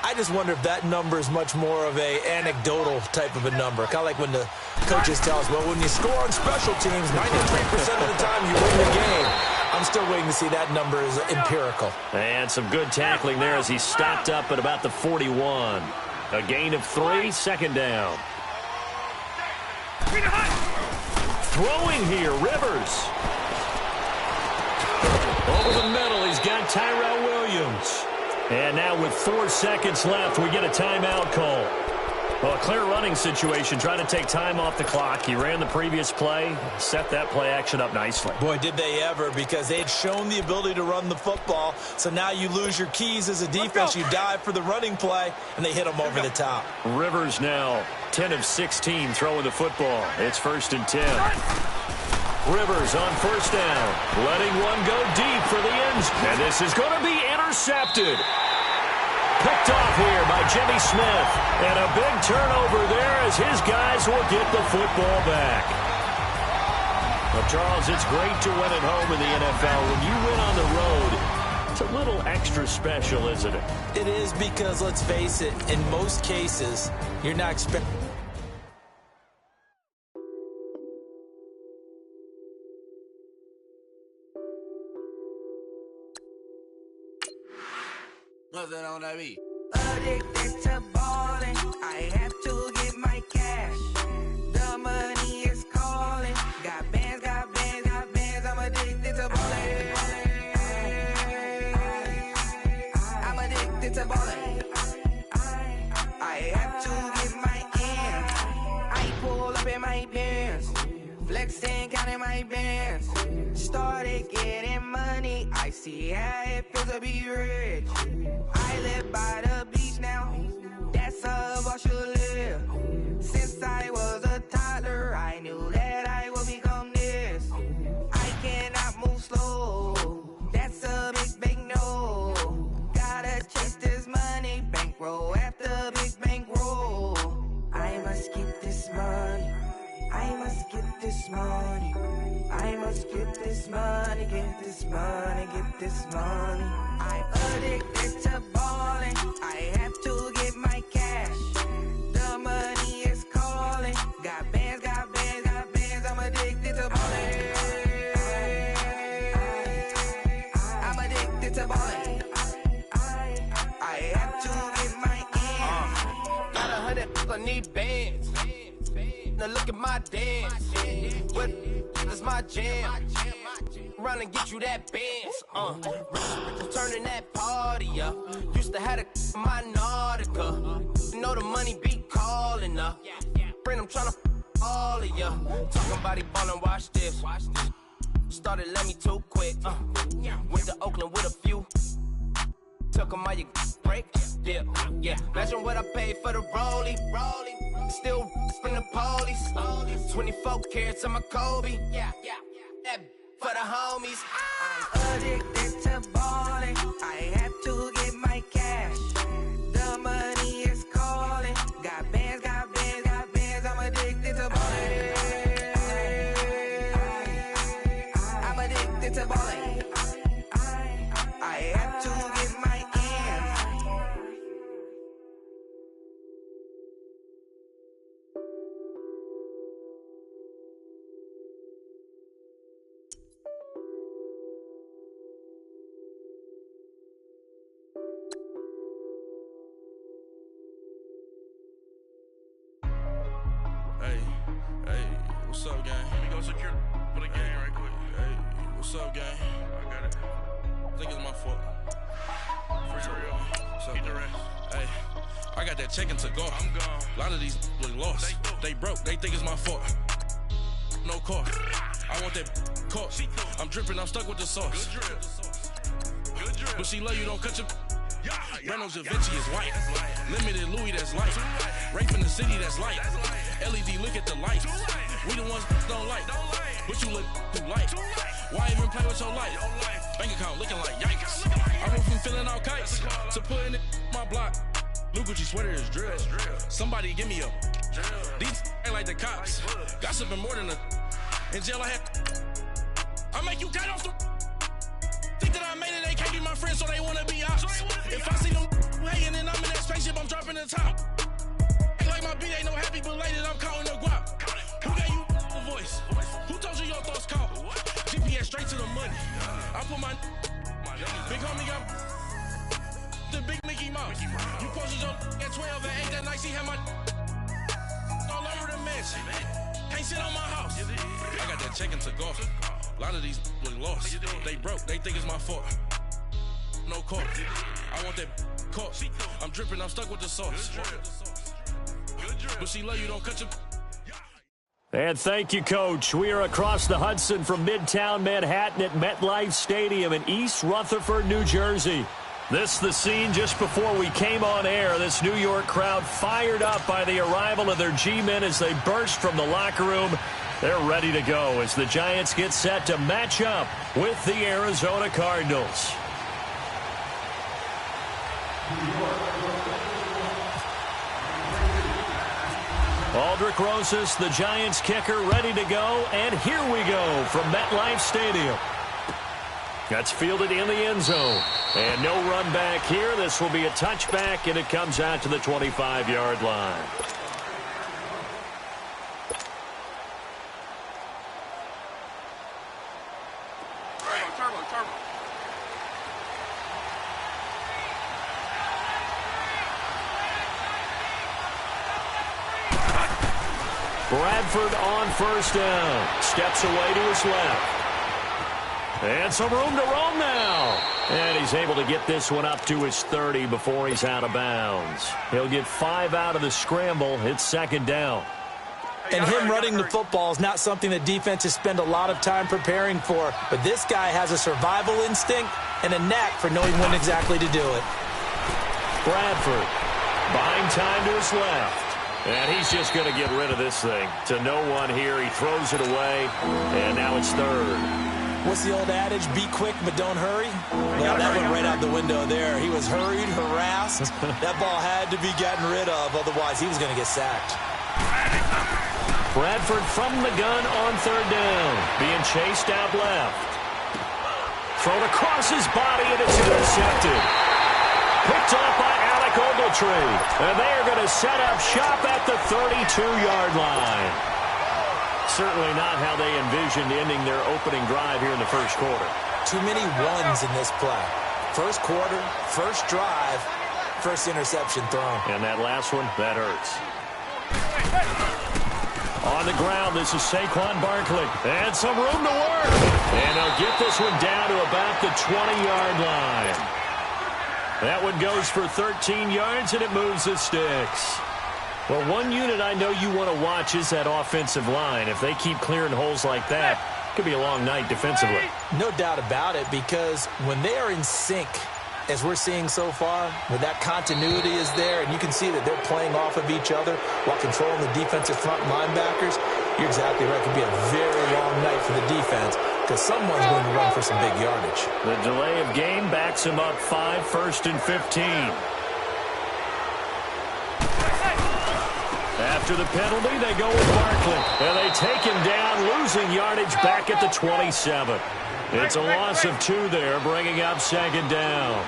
I just wonder if that number is much more of a anecdotal type of a number. Kind of like when the coaches tell us, well, when you score on special teams, 93% of the time you win the game. I'm still waiting to see that number is empirical. And some good tackling there as he stopped up at about the 41. A gain of 3, second down. Throwing here, Rivers. Over the middle, he's got Tyrell Williams. And now with 4 seconds left, we get a timeout call. Well, a clear running situation, trying to take time off the clock. He ran the previous play, set that play action up nicely. Boy, did they ever, because they had shown the ability to run the football. So now you lose your keys as a defense. You dive for the running play, and they hit them over the top. Rivers now 10 of 16 throwing the football. It's 1st and 10. Rivers on first down, letting one go deep for the ends. And this is going to be intercepted. Picked off here by Jimmy Smith. And a big turnover there as his guys will get the football back. Well, Charles, it's great to win at home in the NFL. When you win on the road, it's a little extra special, isn't it? It is, because, let's face it, in most cases, you're not expecting... What's that on that beat? Addicted to ballin', I have to get my cash. The money is calling. Got bands, got bands, got bands. I'm addicted to ballin'. I'm addicted to ballin'. I have to get my ends. I pull up in my pants, flexing, counting my bands. Started getting money. I see how it feels to be rich. I live by the beach now, that's how I should live. Since I was a toddler, I knew that I would become this. I cannot move slow, that's a big no. Gotta chase this money, bankroll after big bankroll. I must get this money, I must get this money. I must get this money, get this money, get this money. I'm addicted to ballin', I have to get my cash. The money is calling. Got bands, got bands, got bands. I'm addicted to ballin'. I'm addicted to ballin'. I have to get my ends. Got 100, I need bands. Now look at my dance. What is my jam? Run and get you that bands. Turning that party up. Used to have a my Nautica. You know the money be calling up. Friend, I'm tryna all of ya. Talking about he ballin', watch this. Started let me too quick. Went to Oakland with a few. Took 'em all you break. Yeah. Imagine what I paid for the rollie. Still from the police. 24 carats on my Kobe. That for the homies. I'm addicted to ballin'. I have to get my cash. The money is calling. Got bands, got bands, got bands. I'm addicted to ballin'. I'm addicted to ballin'. I have to get my ends. Hey, what's up, gang? Let me go secure for the game right quick. Hey, what's up, gang? I got it. I think it's my fault. For real. got that check into go. I'm gone. A lot of these look lost. They broke. They think it's my fault. No car. I want that caught. I'm dripping. I'm stuck with the sauce. Good drip. But she love you. Don't cut your. Reynolds Da Vinci is white. Limited Louis, that's light. Rape in the city, that's light. LED, look at the light. We the ones don't like. But you look too light. Why even play with your life? Bank account looking like yikes. I went from filling out kites to putting it in my block. Blue Gucci sweater is drill. Somebody give me a. These ain't like the cops. Gossiping more than a. In jail I had. I make you cut off the. Think that I made it, they can't be my friends, so they wanna be ops. If I see them hating and I'm in that spaceship, I'm dropping the top. Ain't like my beat ain't no happy belated, I'm counting the guap. Who gave you a voice? Who told you your thoughts count? GPS straight to the money. I put my big homie got the big Mickey Mouse. You posted your at 12 and 8 that night, she had my all over the mansion. Can't sit on my house. I got that check into golf. A lot of these look lost. They broke. They think it's my fault. No car. I want that caught. I'm dripping. I'm stuck with the sauce. But she love you. Don't cut your. And thank you, Coach. We are across the Hudson from Midtown Manhattan at MetLife Stadium in East Rutherford, New Jersey. This the scene just before we came on air. This New York crowd fired up by the arrival of their G-men as they burst from the locker room. They're ready to go as the Giants get set to match up with the Arizona Cardinals. Aldrick Rosas, the Giants kicker, ready to go. And here we go from MetLife Stadium. That's fielded in the end zone. And no run back here. This will be a touchback, and it comes out to the 25-yard line. Bradford on first down. Steps away to his left. And some room to roam now. And he's able to get this one up to his 30 before he's out of bounds. He'll get 5 out of the scramble. It's second down. And him running the football is not something that defenses spend a lot of time preparing for. But this guy has a survival instinct and a knack for knowing when exactly to do it. Bradford buying time to his left. And he's just going to get rid of this thing. To no one here. He throws it away. And now it's third. What's the old adage? Be quick, but don't hurry? Well, that went right out the window there. He was hurried, harassed. That ball had to be gotten rid of. Otherwise, he was going to get sacked. Bradford from the gun on third down. Being chased out left. Thrown across his body, and it's intercepted. Picked off by Alec Ogletree. And they are going to set up shop at the 32-yard line. Certainly not how they envisioned ending their opening drive here in the first quarter. Too many ones in this play. First quarter, first drive, first interception thrown. And that last one, that hurts. On the ground, this is Saquon Barkley. And some room to work. And they'll get this one down to about the 20-yard line. That one goes for 13 yards, and it moves the sticks. Well, one unit I know you want to watch is that offensive line. If they keep clearing holes like that, it could be a long night defensively. No doubt about it, because when they are in sync, as we're seeing so far, when that continuity is there, and you can see that they're playing off of each other while controlling the defensive front linebackers, you're exactly right. It could be a very long night for the defense because someone's going to run for some big yardage. The delay of game backs him up 5, 1st and 15. After the penalty, they go with Barkley. And they take him down, losing yardage back at the 27. It's a loss of 2 there, bringing up second down.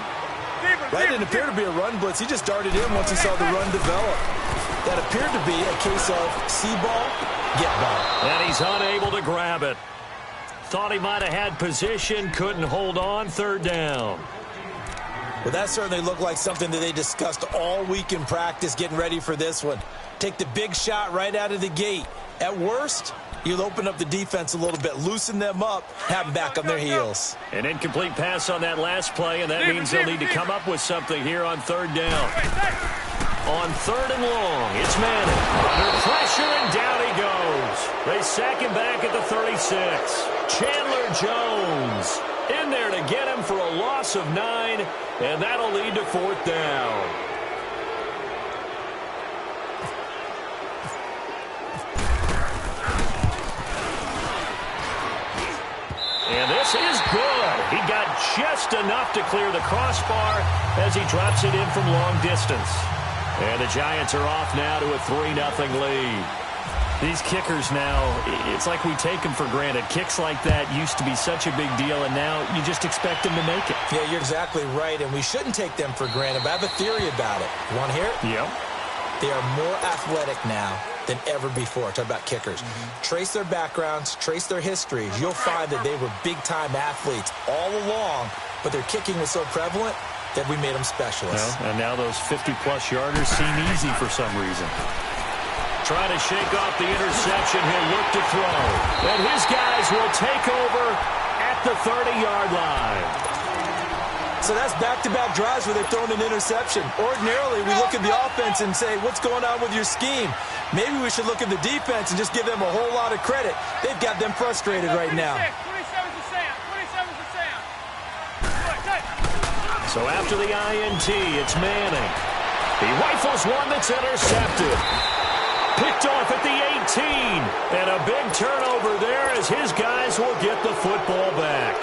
That didn't appear to be a run blitz. He just darted in once he saw the run develop. That appeared to be a case of see ball, get ball. And he's unable to grab it. Thought he might have had position, couldn't hold on, third down. Well, that certainly looked like something that they discussed all week in practice getting ready for this one. Take the big shot right out of the gate. At worst, you'll open up the defense a little bit, loosen them up, have them back on their heels. An incomplete pass on that last play, and that means they'll need to come up with something here on third down. on 3rd and long. It's Manning. Under pressure, and down he goes. They sack him back at the 36. Chandler Jones in there to get him for a loss of 9, and that'll lead to 4th down. And this is good. He got just enough to clear the crossbar as he drops it in from long distance. And the Giants are off now to a 3-0 lead. These kickers now, it's like we take them for granted. Kicks like that used to be such a big deal, and now you just expect them to make it. Yeah, you're exactly right, and we shouldn't take them for granted, but I have a theory about it. You want to hear it? Yep. They are more athletic now than ever before. Talk about kickers. Trace their backgrounds, trace their histories. You'll find that they were big-time athletes all along, but their kicking was so prevalent that we made them specialists. Well, and now those 50-plus yarders seem easy for some reason. Trying to shake off the interception. He'll look to throw. And his guys will take over at the 30-yard line. So that's back-to-back drives where they've thrown an interception. Ordinarily, we look at the offense and say, what's going on with your scheme? Maybe we should look at the defense and just give them a whole lot of credit. They've got them frustrated right now. 27's the Sam. 27's the Sam. So after the INT, it's Manning. He rifles one that's intercepted. Picked off at the 18. And a big turnover there as his guys will get the football back.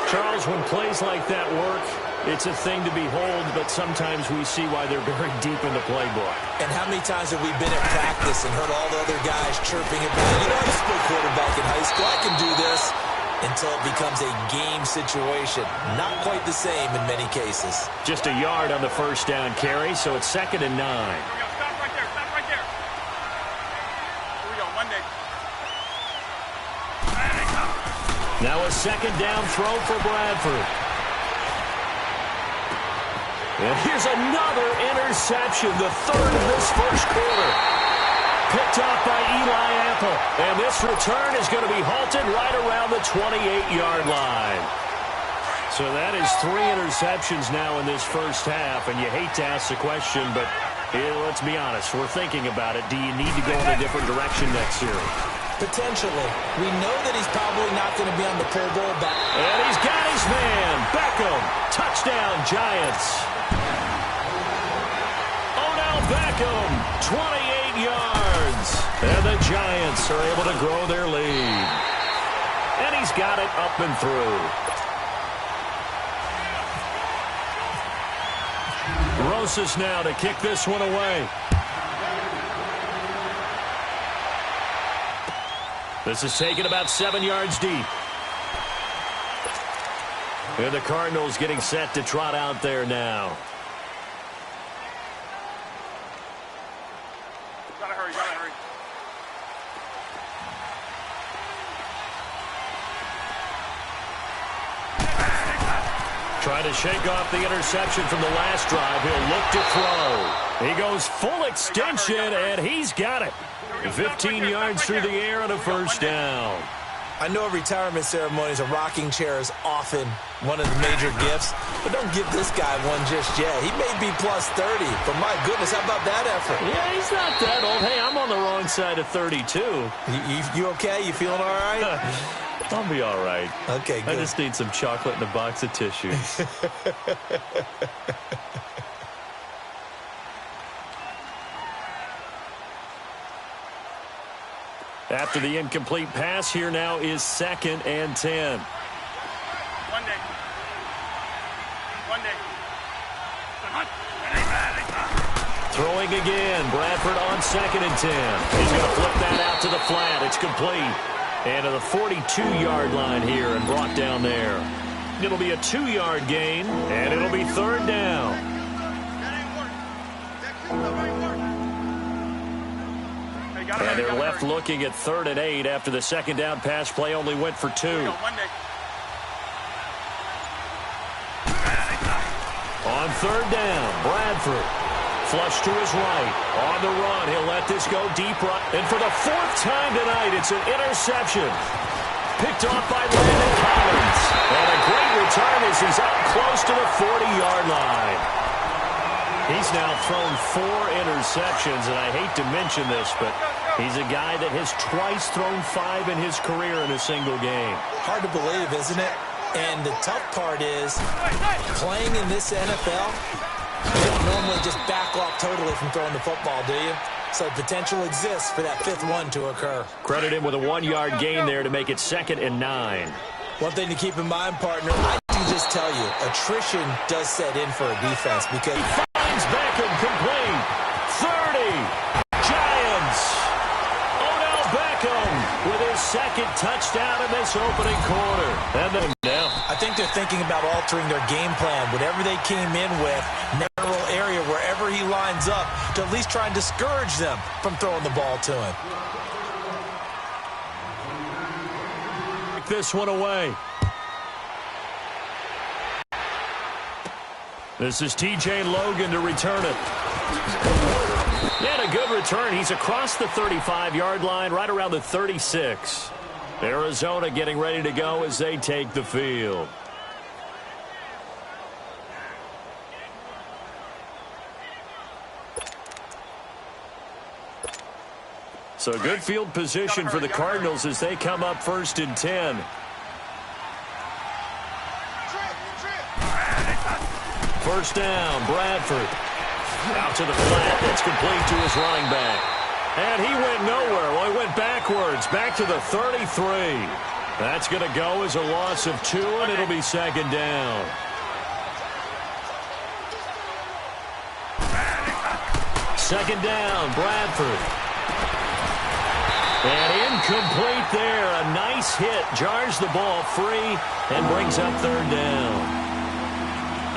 Charles, when plays like that work, it's a thing to behold, but sometimes we see why they're very deep in the playbook. And how many times have we been at practice and heard all the other guys chirping about, you know, I used to play quarterback in high school, I can do this, until it becomes a game situation. Not quite the same in many cases. Just a yard on the first down carry, so it's 2nd and 9. Stop right there. Stop right there. Here we go. Monday. Now a 2nd down throw for Bradford. And here's another interception, the 3rd of this first quarter. Picked off by Eli Apple. And this return is going to be halted right around the 28-yard line. So that is 3 interceptions now in this first half. And you hate to ask the question, but let's be honest. We're thinking about it. Do you need to go in a different direction next year? Potentially. We know that he's probably not going to be on the Pro Bowl back. And he's got his man, Beckham. Touchdown, Giants. Odell Beckham, 28 yards. And the Giants are able to grow their lead. And he's got it up and through. Rosas now to kick this one away. This is taken about 7 yards deep. And the Cardinals getting set to trot out there now. Gotta hurry, gotta hurry. Trying to shake off the interception from the last drive. He'll look to throw. He goes full extension, and he's got it. 15 yards through the air and a first down. I know at retirement ceremonies, a rocking chair is often one of the major gifts, but don't give this guy one just yet. He may be plus 30, but my goodness, how about that effort? Yeah, he's not that old. Hey, I'm on the wrong side of 32. You okay? You feeling all right? I'll be all right. Okay, good. I just need some chocolate and a box of tissues. After the incomplete pass, here now is 2nd and 10. One day. Throwing again. Bradford on 2nd and 10. He's going to flip that out to the flat. It's complete. And to the 42-yard line here and brought down there. It'll be a 2-yard gain, and it'll be 3rd down. And they're left looking at 3rd and 8 after the 2nd down pass play only went for 2. On 3rd down, Bradford. Flush to his right. On the run, he'll let this go deep right. And for the 4th time tonight, it's an interception. Picked off by Landon Collins. And a great return as he's up close to the 40-yard line. He's now thrown 4 interceptions, and I hate to mention this, but he's a guy that has twice thrown 5 in his career in a single game. Hard to believe, isn't it? And the tough part is, playing in this NFL, you don't normally just back off totally from throwing the football, do you? So potential exists for that 5th one to occur. Credit him with a 1-yard gain there to make it 2nd and 9. One thing to keep in mind, partner, I can just tell you, attrition does set in for a defense because... He finds Beckham complete. 30. Giants. Odell Beckham with his 2nd touchdown in this opening quarter. And then now, I think they're thinking about altering their game plan. Whatever they came in with, narrow area, wherever he lines up, to at least try and discourage them from throwing the ball to him. This one away. This is T.J. Logan to return it. And a good return. He's across the 35-yard line, right around the 36. Arizona getting ready to go as they take the field. So good field position for the Cardinals as they come up 1st and 10. First down, Bradford. Out to the flat. That's complete to his running back. And he went nowhere. Well, he went backwards, back to the 33. That's going to go as a loss of 2, and it'll be 2nd down. Second down, Bradford. And incomplete there. A nice hit. Jars the ball free and brings up 3rd down.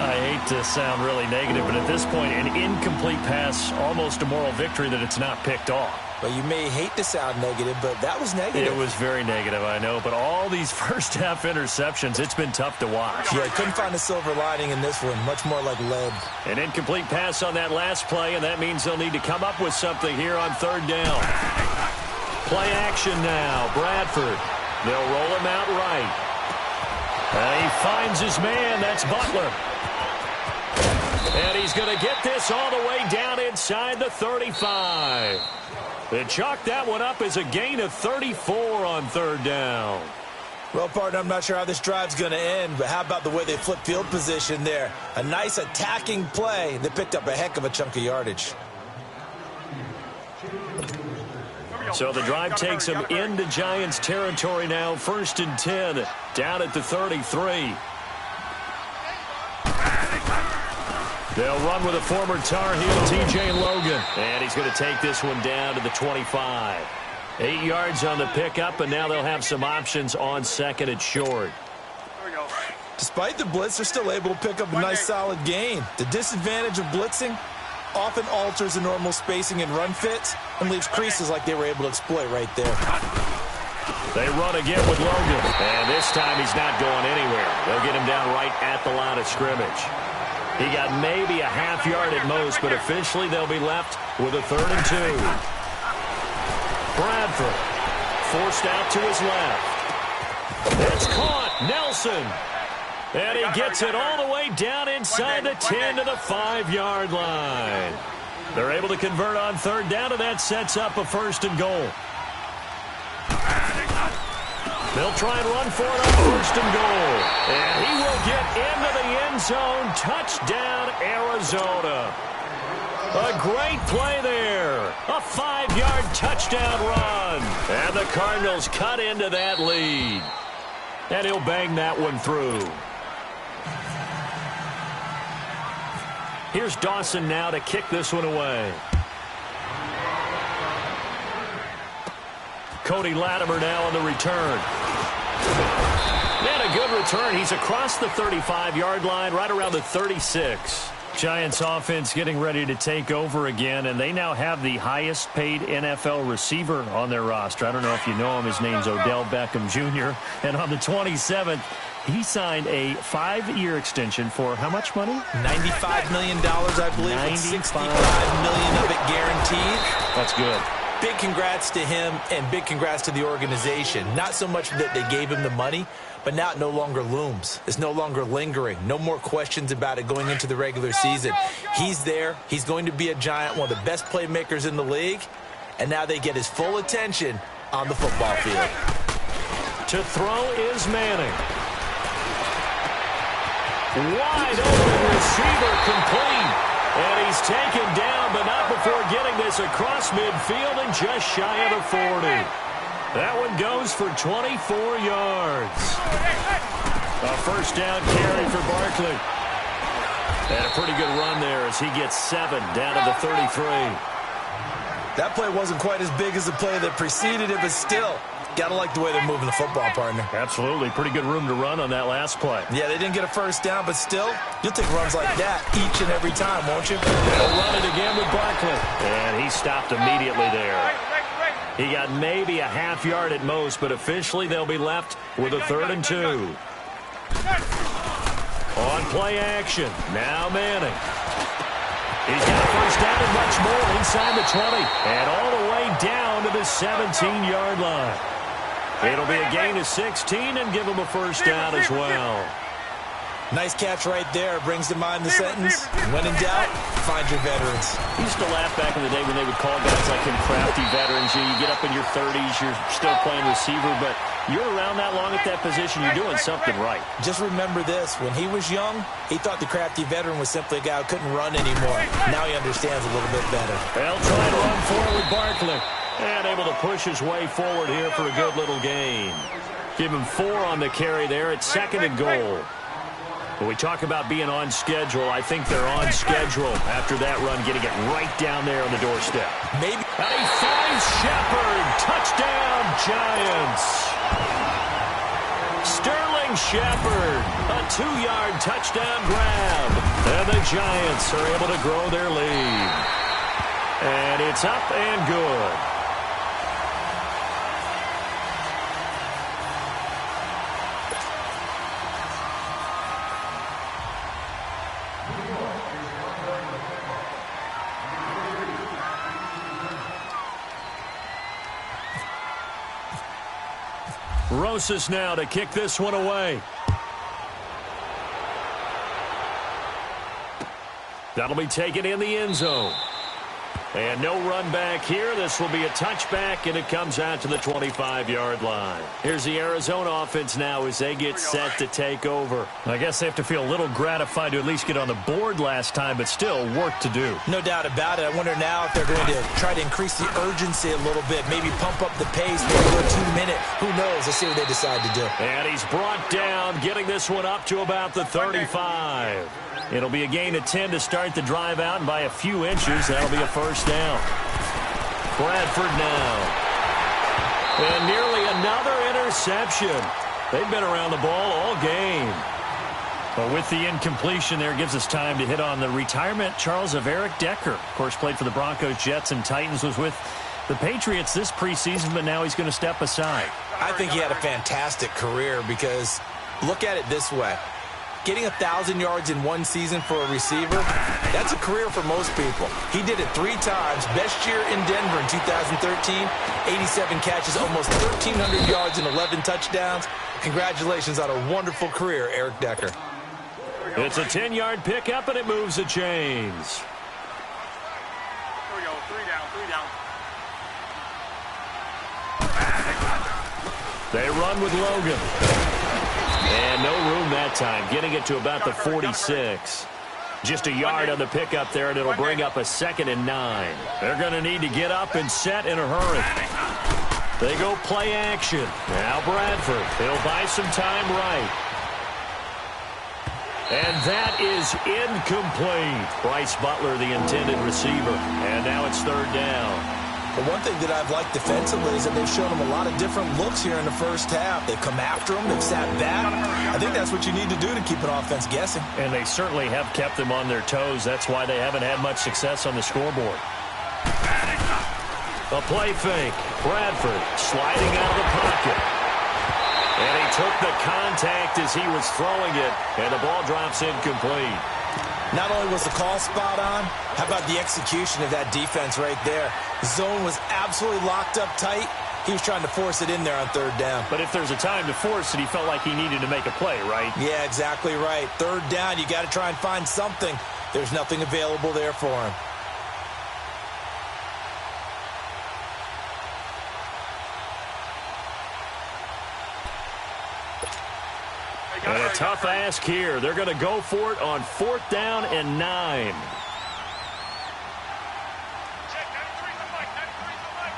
I hate to sound really negative, but at this point, an incomplete pass, almost a moral victory that it's not picked off. Well, you may hate to sound negative, but that was negative. It was very negative, I know. But all these first-half interceptions, it's been tough to watch. Yeah, couldn't find a silver lining in this one. Much more like lead. An incomplete pass on that last play, and that means they'll need to come up with something here on 3rd down. Play action now. Bradford. They'll roll him out right. He finds his man. That's Butler. And he's going to get this all the way down inside the 35. They chalked that one up as a gain of 34 on 3rd down. Well, partner, I'm not sure how this drive's going to end, but how about the way they flip field position there? A nice attacking play that picked up a heck of a chunk of yardage. So the drive takes them into Giants territory now. 1st and 10, down at the 33. They'll run with a former Tar Heel, T.J. Logan. And he's going to take this one down to the 25. 8 yards on the pickup, and now they'll have some options on 2nd and short. Despite the blitz, they're still able to pick up a nice solid gain. The disadvantage of blitzing often alters the normal spacing and run fits and leaves creases like they were able to exploit right there. They run again with Logan. And this time he's not going anywhere. They'll get him down right at the line of scrimmage. He got maybe a half yard at most, but officially they'll be left with a 3rd and 2. Bradford forced out to his left. It's caught. Nelson. And he gets it all the way down inside the 10 to the 5-yard line. They're able to convert on 3rd down, and that sets up a 1st and goal. They'll try and run for it on 1st and goal. And he will get into the end zone. Touchdown, Arizona. A great play there. A 5-yard touchdown run. And the Cardinals cut into that lead. And he'll bang that one through. Here's Dawson now to kick this one away. Cody Latimer now on the return. And a good return. He's across the 35-yard line, right around the 36. Giants offense getting ready to take over again, and they now have the highest-paid NFL receiver on their roster. I don't know if you know him. His name's Odell Beckham Jr. And on the 27th, he signed a 5-year extension for how much money? $95 million, I believe, with $65 million of it guaranteed. That's good. Big congrats to him and big congrats to the organization. Not so much that they gave him the money, but now it no longer looms. It's no longer lingering. No more questions about it going into the regular season. He's there. He's going to be a giant, one of the best playmakers in the league. And now they get his full attention on the football field. To throw is Manning. Wide open receiver complete. And he's taken down, but not before getting this across midfield and just shy of the 40. That one goes for 24 yards. A first down carry for Barkley. And a pretty good run there as he gets 7 down to the 33. That play wasn't quite as big as the play that preceded it, but still, gotta like the way they're moving the football, partner. Absolutely. Pretty good room to run on that last play. Yeah, they didn't get a first down, but still, you'll take runs like that each and every time, won't you? They'll run it again with Barkley. And he stopped immediately there. He got maybe a half yard at most, but officially they'll be left with a 3rd and 2. On play action, now Manning. He's got a first down and much more inside the 20. And all the way down to the 17-yard line. It'll be a gain of 16 and give him a first down as well. Nice catch right there. Brings to mind the sentence, when in doubt, find your veterans. He used to laugh back in the day when they would call guys like him crafty veterans. You get up in your 30s, you're still playing receiver, but you're around that long at that position, you're doing something right. Just remember this. When he was young, he thought the crafty veteran was simply a guy who couldn't run anymore. Now he understands a little bit better. They'll try to run forward with Barkley. And able to push his way forward here for a good little gain. Give him 4 on the carry there at 2nd and goal. When we talk about being on schedule, I think they're on schedule after that run, getting it right down there on the doorstep. Maybe. And he finds Shepard. Touchdown, Giants. Sterling Shepard, a 2-yard touchdown grab. And the Giants are able to grow their lead. And it's up and good. Rosas now to kick this one away. That'll be taken in the end zone. And no run back here. This will be a touchback, and it comes out to the 25-yard line. Here's the Arizona offense now as they get set to take over. I guess they have to feel a little gratified to at least get on the board last time, but still work to do. No doubt about it. I wonder now if they're going to try to increase the urgency a little bit, maybe pump up the pace, maybe go 2-minute. Who knows? Let's see what they decide to do. And he's brought down, getting this one up to about the 35. It'll be a gain of 10 to start the drive out, and by a few inches, that'll be a first down. Bradford now. And nearly another interception. They've been around the ball all game. But with the incompletion there, gives us time to hit on the retirement, Charles, of Eric Decker. Of course, played for the Broncos, Jets, and Titans, was with the Patriots this preseason, but now he's going to step aside. I think he had a fantastic career because look at it this way. Getting 1,000 yards in one season for a receiver, that's a career for most people. He did it 3 times. Best year in Denver in 2013, 87 catches, almost 1,300 yards and 11 touchdowns. Congratulations on a wonderful career, Eric Decker. It's a 10-yard pickup, and it moves the chains. Here we go, 3 down, 3 down. They run with Logan. And no room that time, getting it to about the 46. Just a yard on the pickup there, and it'll bring up a 2nd and 9. They're going to need to get up and set in a hurry. They go play action. Now Bradford, he'll buy some time right. And that is incomplete. Bryce Butler, the intended receiver. And now it's 3rd down. But one thing that I've liked defensively is that they've shown them a lot of different looks here in the first half. They've come after them. They've sat back. I think that's what you need to do to keep an offense guessing. And they certainly have kept them on their toes. That's why they haven't had much success on the scoreboard. A play fake. Bradford sliding out of the pocket. And he took the contact as he was throwing it, and the ball drops incomplete. Not only was the call spot on, how about the execution of that defense right there? The zone was absolutely locked up tight. He was trying to force it in there on third down. But if there's a time to force it, he felt like he needed to make a play, right? Yeah, exactly right. Third down, you got to try and find something. There's nothing available there for him. And a tough ask here. They're going to go for it on 4th down and 9. Check, 93's the mic, 93's the mic.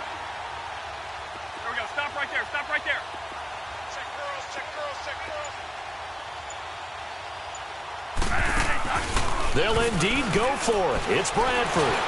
There we go, stop right there, stop right there. Check girls, check girls, check girls. They'll indeed go for it. It's Bradford.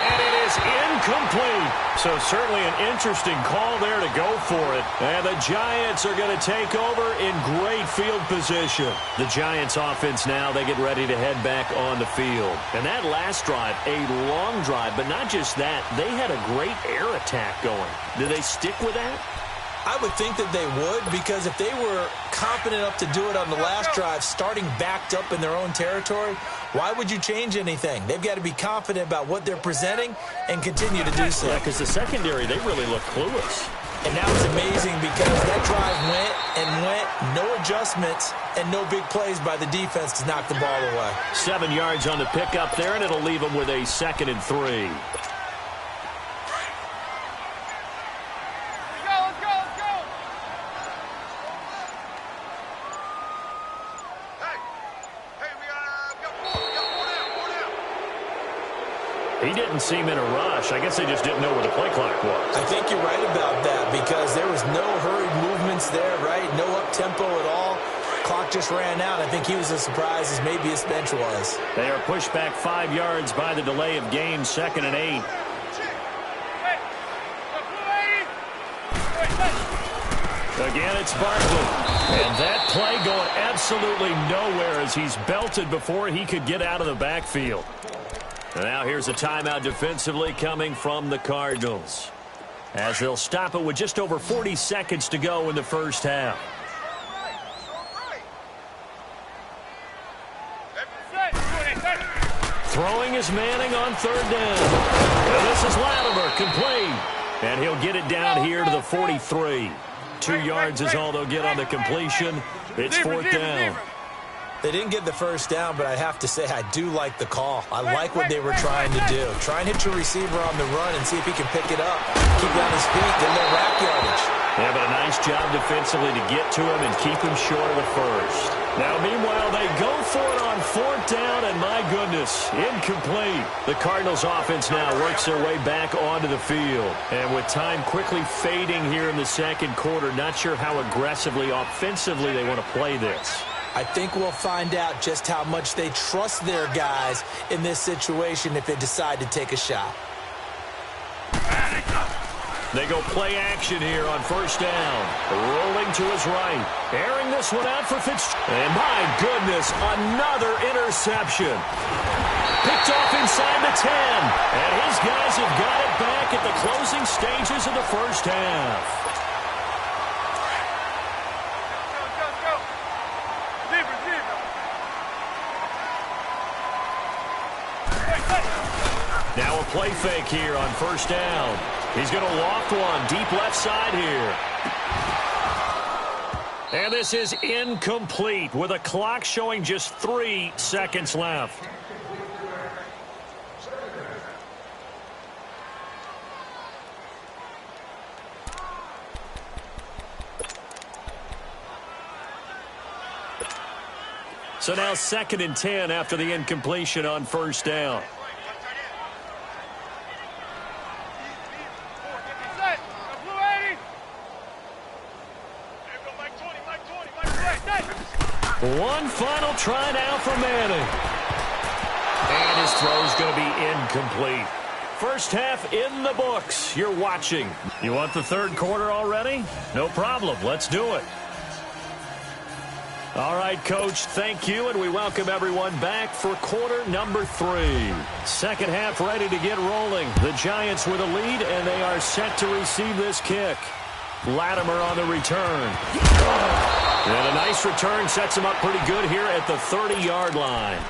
And it is incomplete. So certainly an interesting call there to go for it. And the Giants are going to take over in great field position. The Giants offense now, they get ready to head back on the field. And that last drive, a long drive, but not just that. They had a great air attack going. Do they stick with that? I would think that they would, because if they were confident enough to do it on the last drive, starting backed up in their own territory, why would you change anything? They've got to be confident about what they're presenting and continue to do so. Yeah, because the secondary, they really look clueless. And that was amazing because that drive went, no adjustments, and no big plays by the defense to knock the ball away. 7 yards on the pickup there, and it'll leave them with a 2nd and 3. He didn't seem in a rush. I guess they just didn't know where the play clock was. I think you're right about that because there was no hurried movements there, right? No up-tempo at all. Clock just ran out. I think he was as surprised as maybe his bench was. They are pushed back 5 yards by the delay of game, 2nd and 8. Again, it's Barkley. And that play going absolutely nowhere as he's belted before he could get out of the backfield. And now here's a timeout defensively coming from the Cardinals, as they'll stop it with just over 40 seconds to go in the first half. Throwing is Manning on 3rd down. And this is Latimer, complete. And he'll get it down here to the 43. 2 yards is all they'll get on the completion. It's 4th down. They didn't get the first down, but I have to say I do like the call. I like what they were trying to do. Try and hit your receiver on the run and see if he can pick it up. Keep it on his feet, get a little rack yardage. Yeah, but a nice job defensively to get to him and keep him short of the first. Now, meanwhile, they go for it on 4th down, and my goodness, incomplete. The Cardinals offense now works their way back onto the field. And with time quickly fading here in the 2nd quarter, not sure how aggressively, offensively they want to play this. I think we'll find out just how much they trust their guys in this situation if they decide to take a shot. They go play action here on 1st down. Rolling to his right. Airing this one out for Fitzgerald. And my goodness, another interception. Picked off inside the 10. And his guys have got it back at the closing stages of the first half. Now a play fake here on 1st down. He's going to loft one deep left side here. And this is incomplete with a clock showing just 3 seconds left. So now 2nd and 10 after the incompletion on 1st down. One final try now for Manning. And his throw's going to be incomplete. First half in the books. You're watching. You want the 3rd quarter already? No problem. Let's do it. All right, Coach, thank you, and we welcome everyone back for quarter number 3. 2nd half ready to get rolling. The Giants with a lead, and they are set to receive this kick. Latimer on the return. And a nice return sets them up pretty good here at the 30-yard line.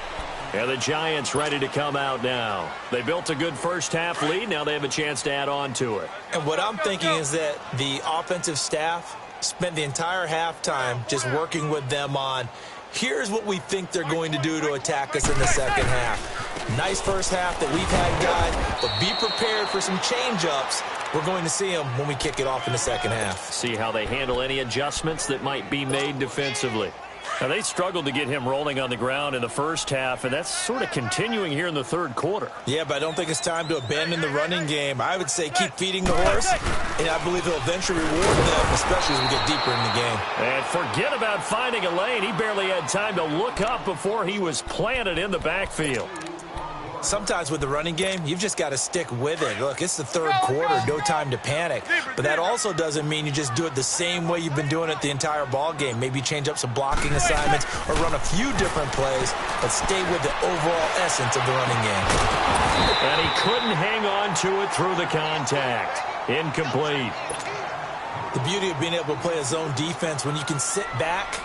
And the Giants ready to come out now. They built a good first-half lead. Now they have a chance to add on to it. And what I'm thinking is that the offensive staff spent the entire halftime just working with them on, here's what we think they're going to do to attack us in the second half. Nice first half that we've had, guys, but be prepared for some change-ups. We're going to see them when we kick it off in the second half. See how they handle any adjustments that might be made defensively. Now, they struggled to get him rolling on the ground in the first half, and that's sort of continuing here in the third quarter. Yeah, but I don't think it's time to abandon the running game. I would say keep feeding the horse, and I believe he'll eventually reward them, especially as we get deeper in the game. And forget about finding a lane. He barely had time to look up before he was planted in the backfield. Sometimes with the running game, you've just got to stick with it. Look, it's the third quarter, no time to panic. But that also doesn't mean you just do it the same way you've been doing it the entire ball game. Maybe change up some blocking assignments or run a few different plays, but stay with the overall essence of the running game. And he couldn't hang on to it through the contact. Incomplete. The beauty of being able to play a zone defense when you can sit back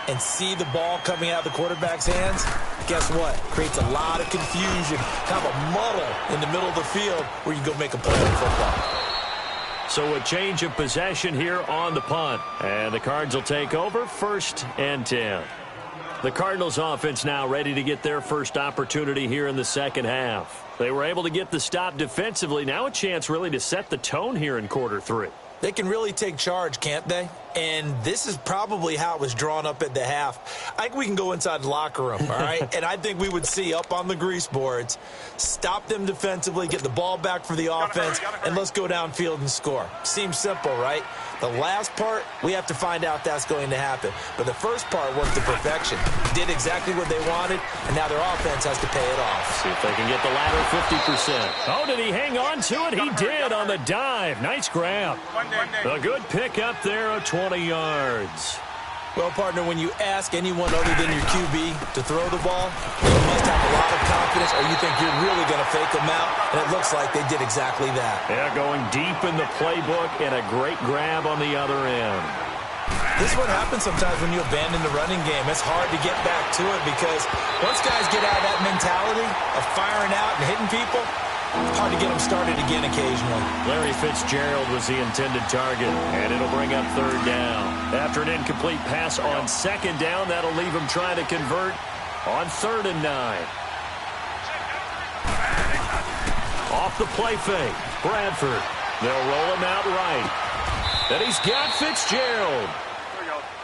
and see the ball coming out of the quarterback's hands, guess what? Creates a lot of confusion, kind of a muddle in the middle of the field where you go make a play on football. So a change of possession here on the punt. And the Cards will take over 1st and 10. The Cardinals offense now ready to get their first opportunity here in the second half. They were able to get the stop defensively. Now a chance really to set the tone here in quarter 3. They can really take charge, can't they? And this is probably how it was drawn up at the half. I think we can go inside the locker room, all right? And I think we would see up on the grease boards, stop them defensively, get the ball back for the offense, and let's go downfield and score. Seems simple, right? The last part, we have to find out that's going to happen. But the first part worked to perfection. Did exactly what they wanted, and now their offense has to pay it off. See if they can get the latter 50%. Oh, did he hang on to it? He did on the dive. Nice grab. A good pickup there of 20 yards. Well, partner, when you ask anyone other than your QB to throw the ball, you must have a lot of confidence, or you think you're really going to fake them out, and it looks like they did exactly that. Yeah, going deep in the playbook and a great grab on the other end. This is what happens sometimes when you abandon the running game. It's hard to get back to it because once guys get out of that mentality of firing out and hitting people, it's hard to get them started again occasionally. Larry Fitzgerald was the intended target, and it'll bring up 3rd down. After an incomplete pass on 2nd down, that'll leave him trying to convert on 3rd and 9. Off the play fake, Bradford. They'll roll him out right. And he's got Fitzgerald.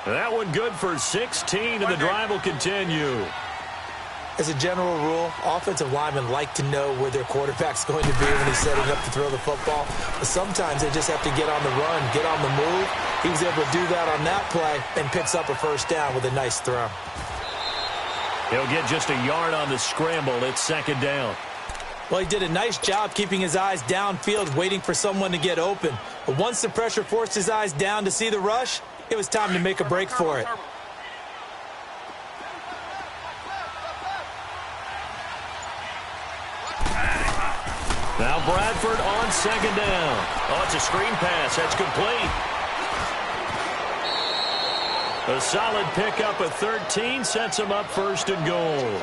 That one good for 16, and the drive will continue. As a general rule, offensive linemen like to know where their quarterback's going to be when he's setting up to throw the football. But sometimes they just have to get on the run, get on the move. He was able to do that on that play and picks up a 1st down with a nice throw. He'll get just a yard on the scramble. It's 2nd down. Well, he did a nice job keeping his eyes downfield, waiting for someone to get open. But once the pressure forced his eyes down to see the rush, it was time to make a break for it. Now Bradford on 2nd down. Oh, it's a screen pass. That's complete. A solid pickup of 13 sets him up 1st and goal.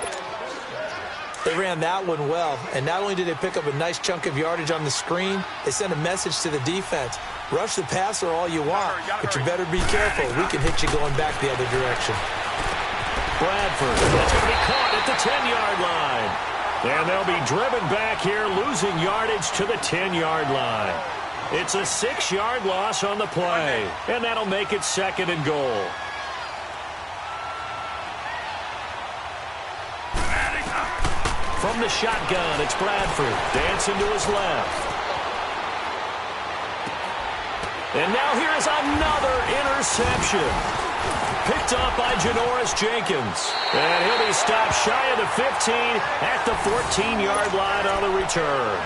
They ran that one well, and not only did they pick up a nice chunk of yardage on the screen, they sent a message to the defense. Rush the passer all you want, but you better be careful. We can hit you going back the other direction. Bradford, that's going to be caught at the 10-yard line. And they'll be driven back here, losing yardage to the 10-yard line. It's a 6-yard loss on the play, and that'll make it 2nd and goal. From the shotgun, it's Bradford, dancing to his left. And now here's another interception. Picked up by Janoris Jenkins. And he'll be stopped shy of the 15 at the 14-yard line on the return.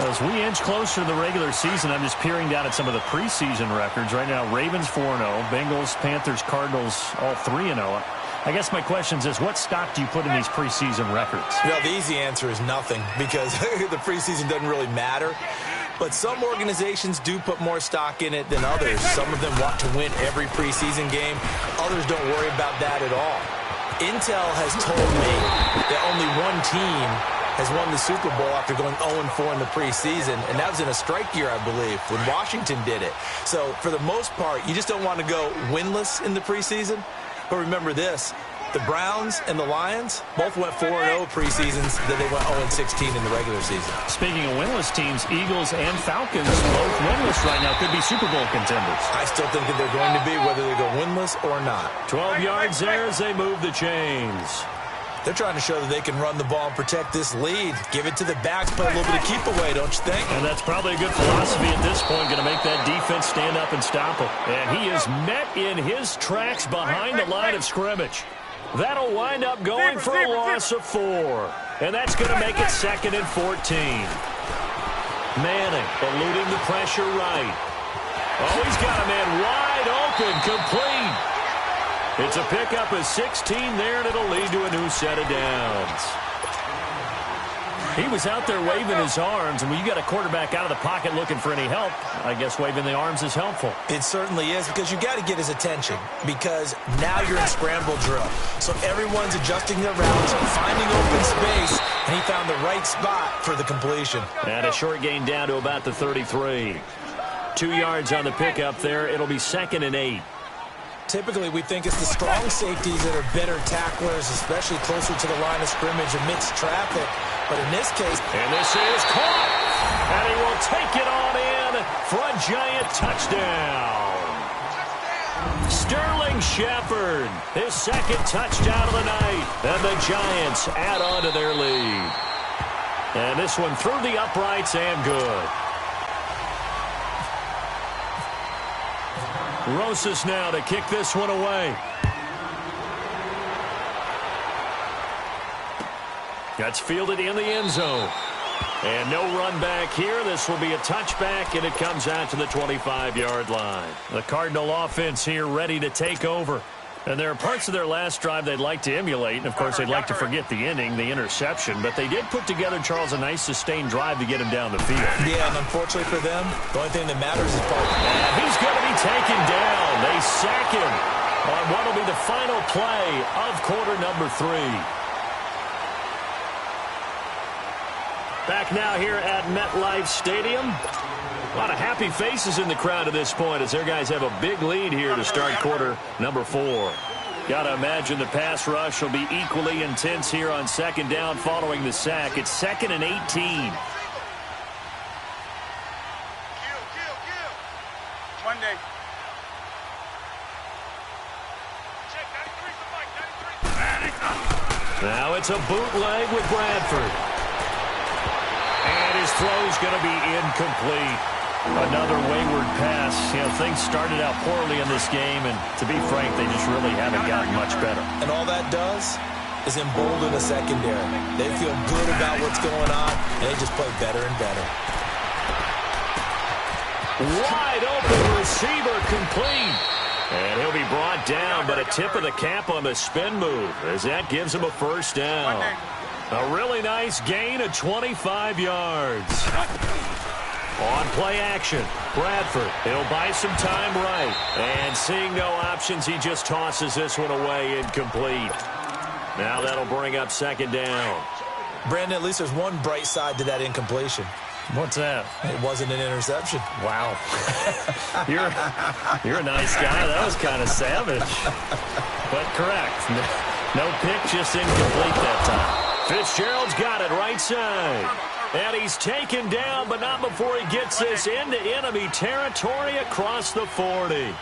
As we inch closer to the regular season, I'm just peering down at some of the preseason records. Right now, Ravens 4-0, Bengals, Panthers, Cardinals, all 3-0. I guess my question is, what stock do you put in these preseason records? Well, the easy answer is nothing because the preseason doesn't really matter. But some organizations do put more stock in it than others. Some of them want to win every preseason game. Others don't worry about that at all. Intel has told me that only one team has won the Super Bowl after going 0-4 in the preseason, and that was in a strike year, I believe, when Washington did it. So for the most part, you just don't want to go winless in the preseason. But remember this, the Browns and the Lions both went 4-0 preseasons, then they went 0-16 in the regular season. Speaking of winless teams, Eagles and Falcons both winless right now, could be Super Bowl contenders. I still think that they're going to be, whether they go winless or not. 12 yards there as they move the chains. They're trying to show that they can run the ball and protect this lead. Give it to the backs, put a little bit of keep away, don't you think? And that's probably a good philosophy at this point, going to make that defense stand up and stop him. And he is met in his tracks behind the line of scrimmage. That'll wind up going for a loss of 4. And that's going to make it 2nd and 14. Manning eluding the pressure right. Oh, he's got a man wide open, complete. It's a pickup of 16 there, and it'll lead to a new set of downs. He was out there waving his arms, and when you got a quarterback out of the pocket looking for any help, I guess waving the arms is helpful. It certainly is, because you got to get his attention, because now you're in scramble drill. So everyone's adjusting their routes, finding open space, and he found the right spot for the completion. And a short gain down to about the 33. 2 yards on the pickup there. It'll be 2nd and 8. Typically, we think it's the strong safeties that are better tacklers, especially closer to the line of scrimmage amidst traffic. But in this case... And this is caught! And he will take it on in for a giant touchdown. Sterling Shepard, his 2nd touchdown of the night. And the Giants add on to their lead. And this one through the uprights and good. Rosas now to kick this one away. That's fielded in the end zone. And no run back here. This will be a touchback, and it comes out to the 25-yard line. The Cardinal offense here ready to take over. And there are parts of their last drive they'd like to emulate. And, of course, they'd like to forget the ending, the interception. But they did put together, Charles, a nice sustained drive to get him down the field. Yeah, and unfortunately for them, the only thing that matters is part. And he's going to be taken down. They sack him on what will be the final play of quarter number 3. Back now here at MetLife Stadium. A lot of happy faces in the crowd at this point as their guys have a big lead here to start quarter number 4. Got to imagine the pass rush will be equally intense here on 2nd down following the sack. It's 2nd and 18. Monday. Now it's a bootleg with Bradford. And his throw's going to be incomplete. Another wayward pass. You know, things started out poorly in this game, and to be frank, they just really haven't gotten much better. And all that does is embolden the secondary. They feel good about what's going on, and they just play better and better. Wide open receiver, complete. And he'll be brought down, but a tip of the cap on the spin move as that gives him a 1st down. A really nice gain of 25 yards. On play action, Bradford, he'll buy some time right. And seeing no options, he just tosses this one away incomplete. Now that'll bring up 2nd down. Brandon, at least there's one bright side to that incompletion. What's that? It wasn't an interception. Wow. You're a nice guy. That was kind of savage. But correct. No pick, just incomplete that time. Fitzgerald's got it right side. And he's taken down, but not before he gets this into enemy territory across the 40.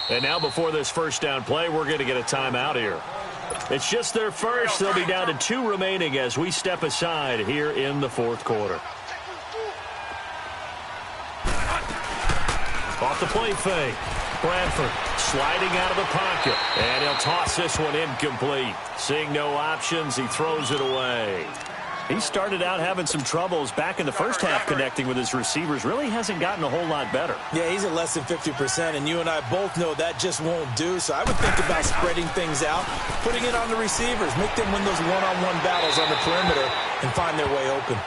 And now before this 1st down play, we're going to get a timeout here. It's just their first. They'll be down to 2 remaining as we step aside here in the 4th quarter. Off the play fake. Bradford sliding out of the pocket. And he'll toss this one incomplete. Seeing no options, he throws it away. He started out having some troubles back in the first half connecting with his receivers. Really hasn't gotten a whole lot better. Yeah, he's at less than 50%, and you and I both know that just won't do. So I would think about spreading things out, putting it on the receivers, make them win those one-on-one battles on the perimeter and find their way open.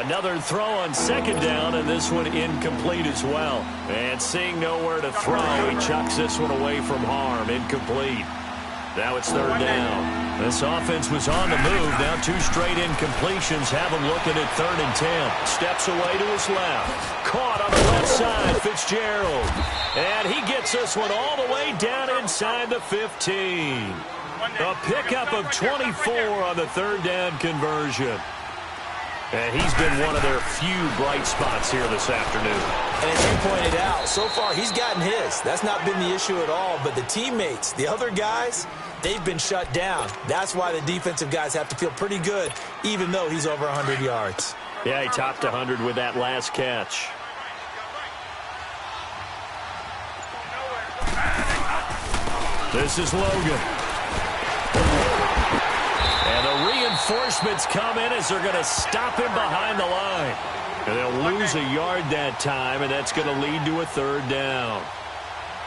Another throw on second down, and this one incomplete as well. And seeing nowhere to throw, he chucks this one away from harm. Incomplete. Now it's third down. This offense was on the move. Now 2 straight incompletions have him looking at 3rd and 10. Steps away to his left. Caught on the left side, Fitzgerald. And he gets this one all the way down inside the 15. A pickup of 24 on the 3rd down conversion. And he's been one of their few bright spots here this afternoon. And as you pointed out, so far he's gotten his. That's not been the issue at all. But the teammates, the other guys, they've been shut down. That's why the defensive guys have to feel pretty good, even though he's over 100 yards. Yeah, he topped 100 with that last catch. This is Logan. And the reinforcements come in as they're going to stop him behind the line. And they'll lose a yard that time, and that's going to lead to a 3rd down.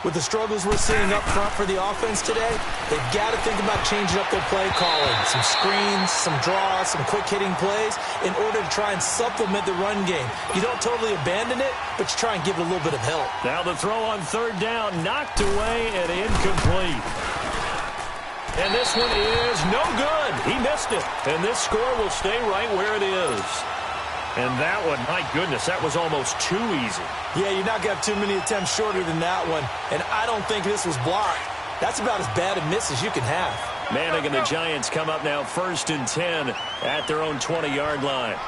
With the struggles we're seeing up front for the offense today, they've got to think about changing up their play calling. Some screens, some draws, some quick-hitting plays in order to try and supplement the run game. You don't totally abandon it, but you try and give it a little bit of help. Now the throw on 3rd down, knocked away and incomplete. And this one is no good. He missed it. And this score will stay right where it is. And that one, my goodness, that was almost too easy. Yeah, you're not going to have too many attempts shorter than that one. And I don't think this was blocked. That's about as bad a miss as you can have. Manning and the Giants come up now 1st and 10 at their own 20-yard line.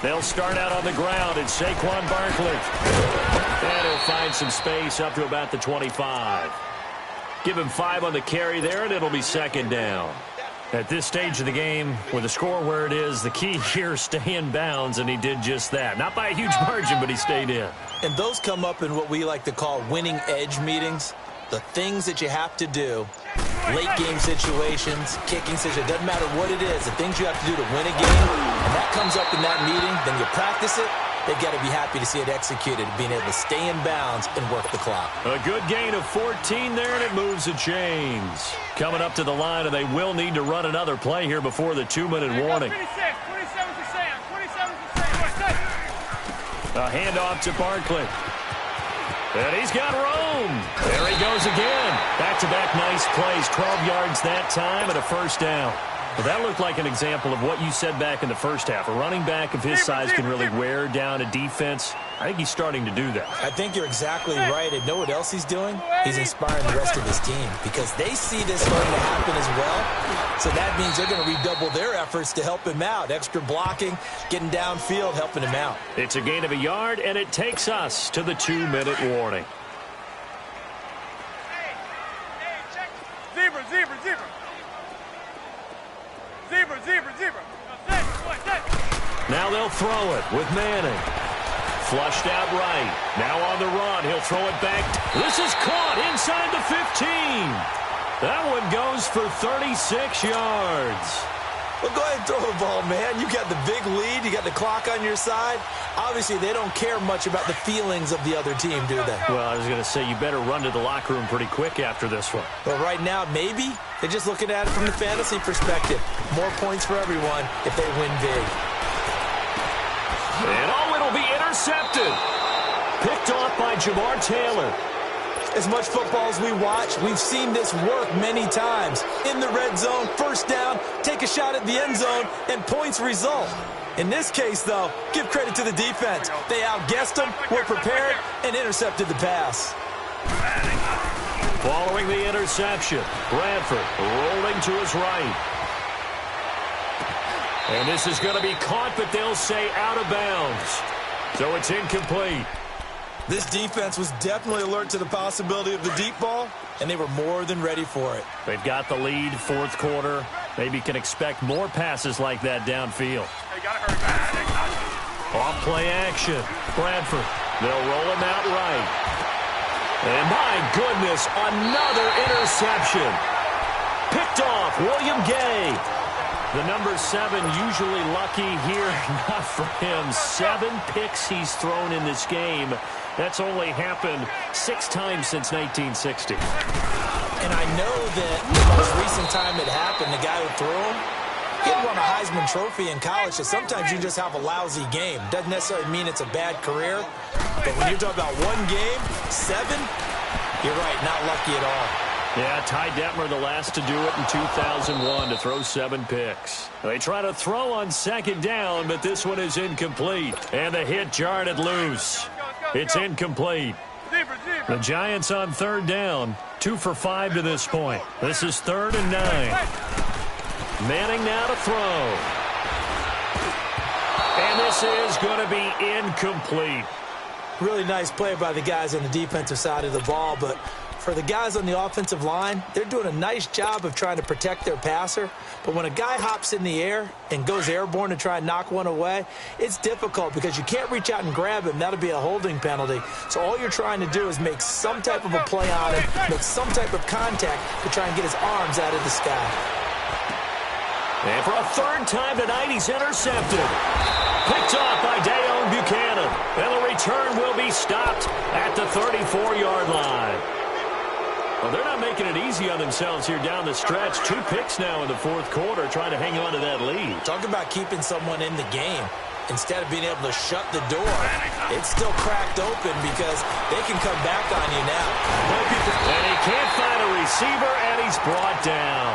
They'll start out on the ground. It's Saquon Barkley. And he'll find some space up to about the 25. Give him 5 on the carry there, and it'll be 2nd down. At this stage of the game, with the score where it is, the key here, stay in bounds, and he did just that. Not by a huge margin, but he stayed in. And those come up in what we like to call winning edge meetings. The things that you have to do, late game situations, kicking situations, doesn't matter what it is, the things you have to do to win a game, and that comes up in that meeting, then you practice it. They've got to be happy to see it executed, being able to stay in bounds and work the clock. A good gain of 14 there, and it moves the chains. Coming up to the line, and they will need to run another play here before the 2-minute warning. 27 to Sam. 27 to Sam. A handoff to Barkley. And he's got room. There he goes again. Back-to-back nice plays. 12 yards that time and a 1st down. Well, that looked like an example of what you said back in the first half. A running back of his size can really wear down a defense. I think he's starting to do that. I think you're exactly right. And know what else he's doing? He's inspiring the rest of his team because they see this starting to happen as well. So that means they're going to redouble their efforts to help him out. Extra blocking, getting downfield, helping him out. It's a gain of a yard, and it takes us to the 2-minute warning. Zebra. Now they'll throw it with Manning. Flushed out right. Now on the run. He'll throw it back. This is caught inside the 15. That one goes for 36 yards. Well, go ahead and throw the ball, man. You got the big lead. You got the clock on your side. Obviously, they don't care much about the feelings of the other team, do they? Well, I was going to say, you better run to the locker room pretty quick after this one. Well, right now, maybe. They're just looking at it from the fantasy perspective. More points for everyone if they win big. And it'll be intercepted. Picked off by Jamar Taylor. As much football as we watch, we've seen this work many times. In the red zone, 1st down, take a shot at the end zone, and points result. In this case, though, give credit to the defense. They outguessed them, were prepared, and intercepted the pass. Following the interception, Bradford rolling to his right. And this is going to be caught, but they'll say out of bounds. So it's incomplete. This defense was definitely alert to the possibility of the deep ball, and they were more than ready for it. They've got the lead, 4th quarter. Maybe can expect more passes like that downfield. Off play action. Bradford. They'll roll him out right. And my goodness, another interception. Picked off William Gay. The number 7 usually lucky here. Not for him. 7 picks he's thrown in this game. That's only happened 6 times since 1960. And I know that the most recent time it happened, the guy who threw him, he had won a Heisman Trophy in college, so sometimes you just have a lousy game. Doesn't necessarily mean it's a bad career, but when you're talking about one game, 7, you're right, not lucky at all. Yeah, Ty Detmer, the last to do it in 2001, to throw 7 picks. They try to throw on second down, but this one is incomplete. And the hit jarred it loose. It's incomplete. The Giants on third down, 2 for 5 to this point. This is 3rd and 9. Manning now to throw. And this is going to be incomplete. Really nice play by the guys on the defensive side of the ball, but for the guys on the offensive line, they're doing a nice job of trying to protect their passer. But when a guy hops in the air and goes airborne to try and knock one away, it's difficult because you can't reach out and grab him. That'll be a holding penalty. So all you're trying to do is make some type of a play on him, make some type of contact to try and get his arms out of the sky. And for a 3rd time tonight, he's intercepted. Picked off by Dayon Buchanan. And the return will be stopped at the 34-yard line. Well, they're not making it easy on themselves here down the stretch. 2 picks now in the 4th quarter, trying to hang on to that lead. Talk about keeping someone in the game. Instead of being able to shut the door, it's still cracked open because they can come back on you now. And he can't find a receiver, and he's brought down.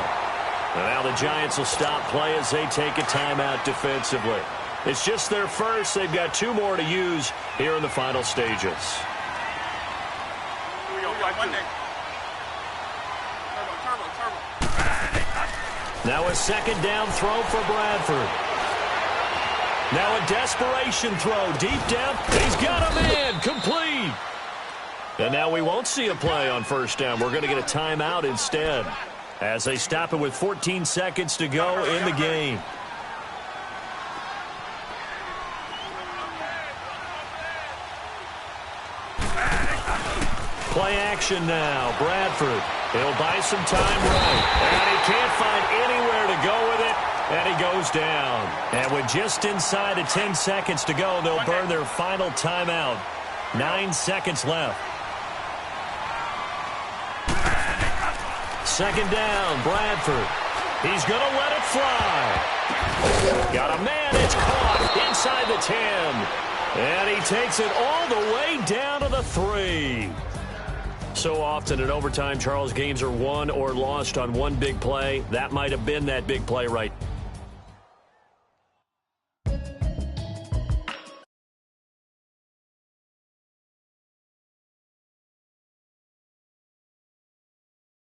And now the Giants will stop play as they take a timeout defensively. It's just their first. They've got 2 more to use here in the final stages. Here we go. Now a 2nd down throw for Bradford. Now a desperation throw deep down. He's got a man. Complete. And now we won't see a play on 1st down. We're going to get a timeout instead as they stop it with 14 seconds to go in the game. Play action now. Bradford. He'll buy some time right. And he can't find anywhere to go with it. And he goes down. And with just inside of 10 seconds to go, they'll burn their final timeout. 9 seconds left. 2nd down, Bradford. He's going to let it fly. Got a man. It's caught inside the 10. And he takes it all the way down to the 3. So often in overtime, Charles, games are won or lost on one big play. That might have been that big play right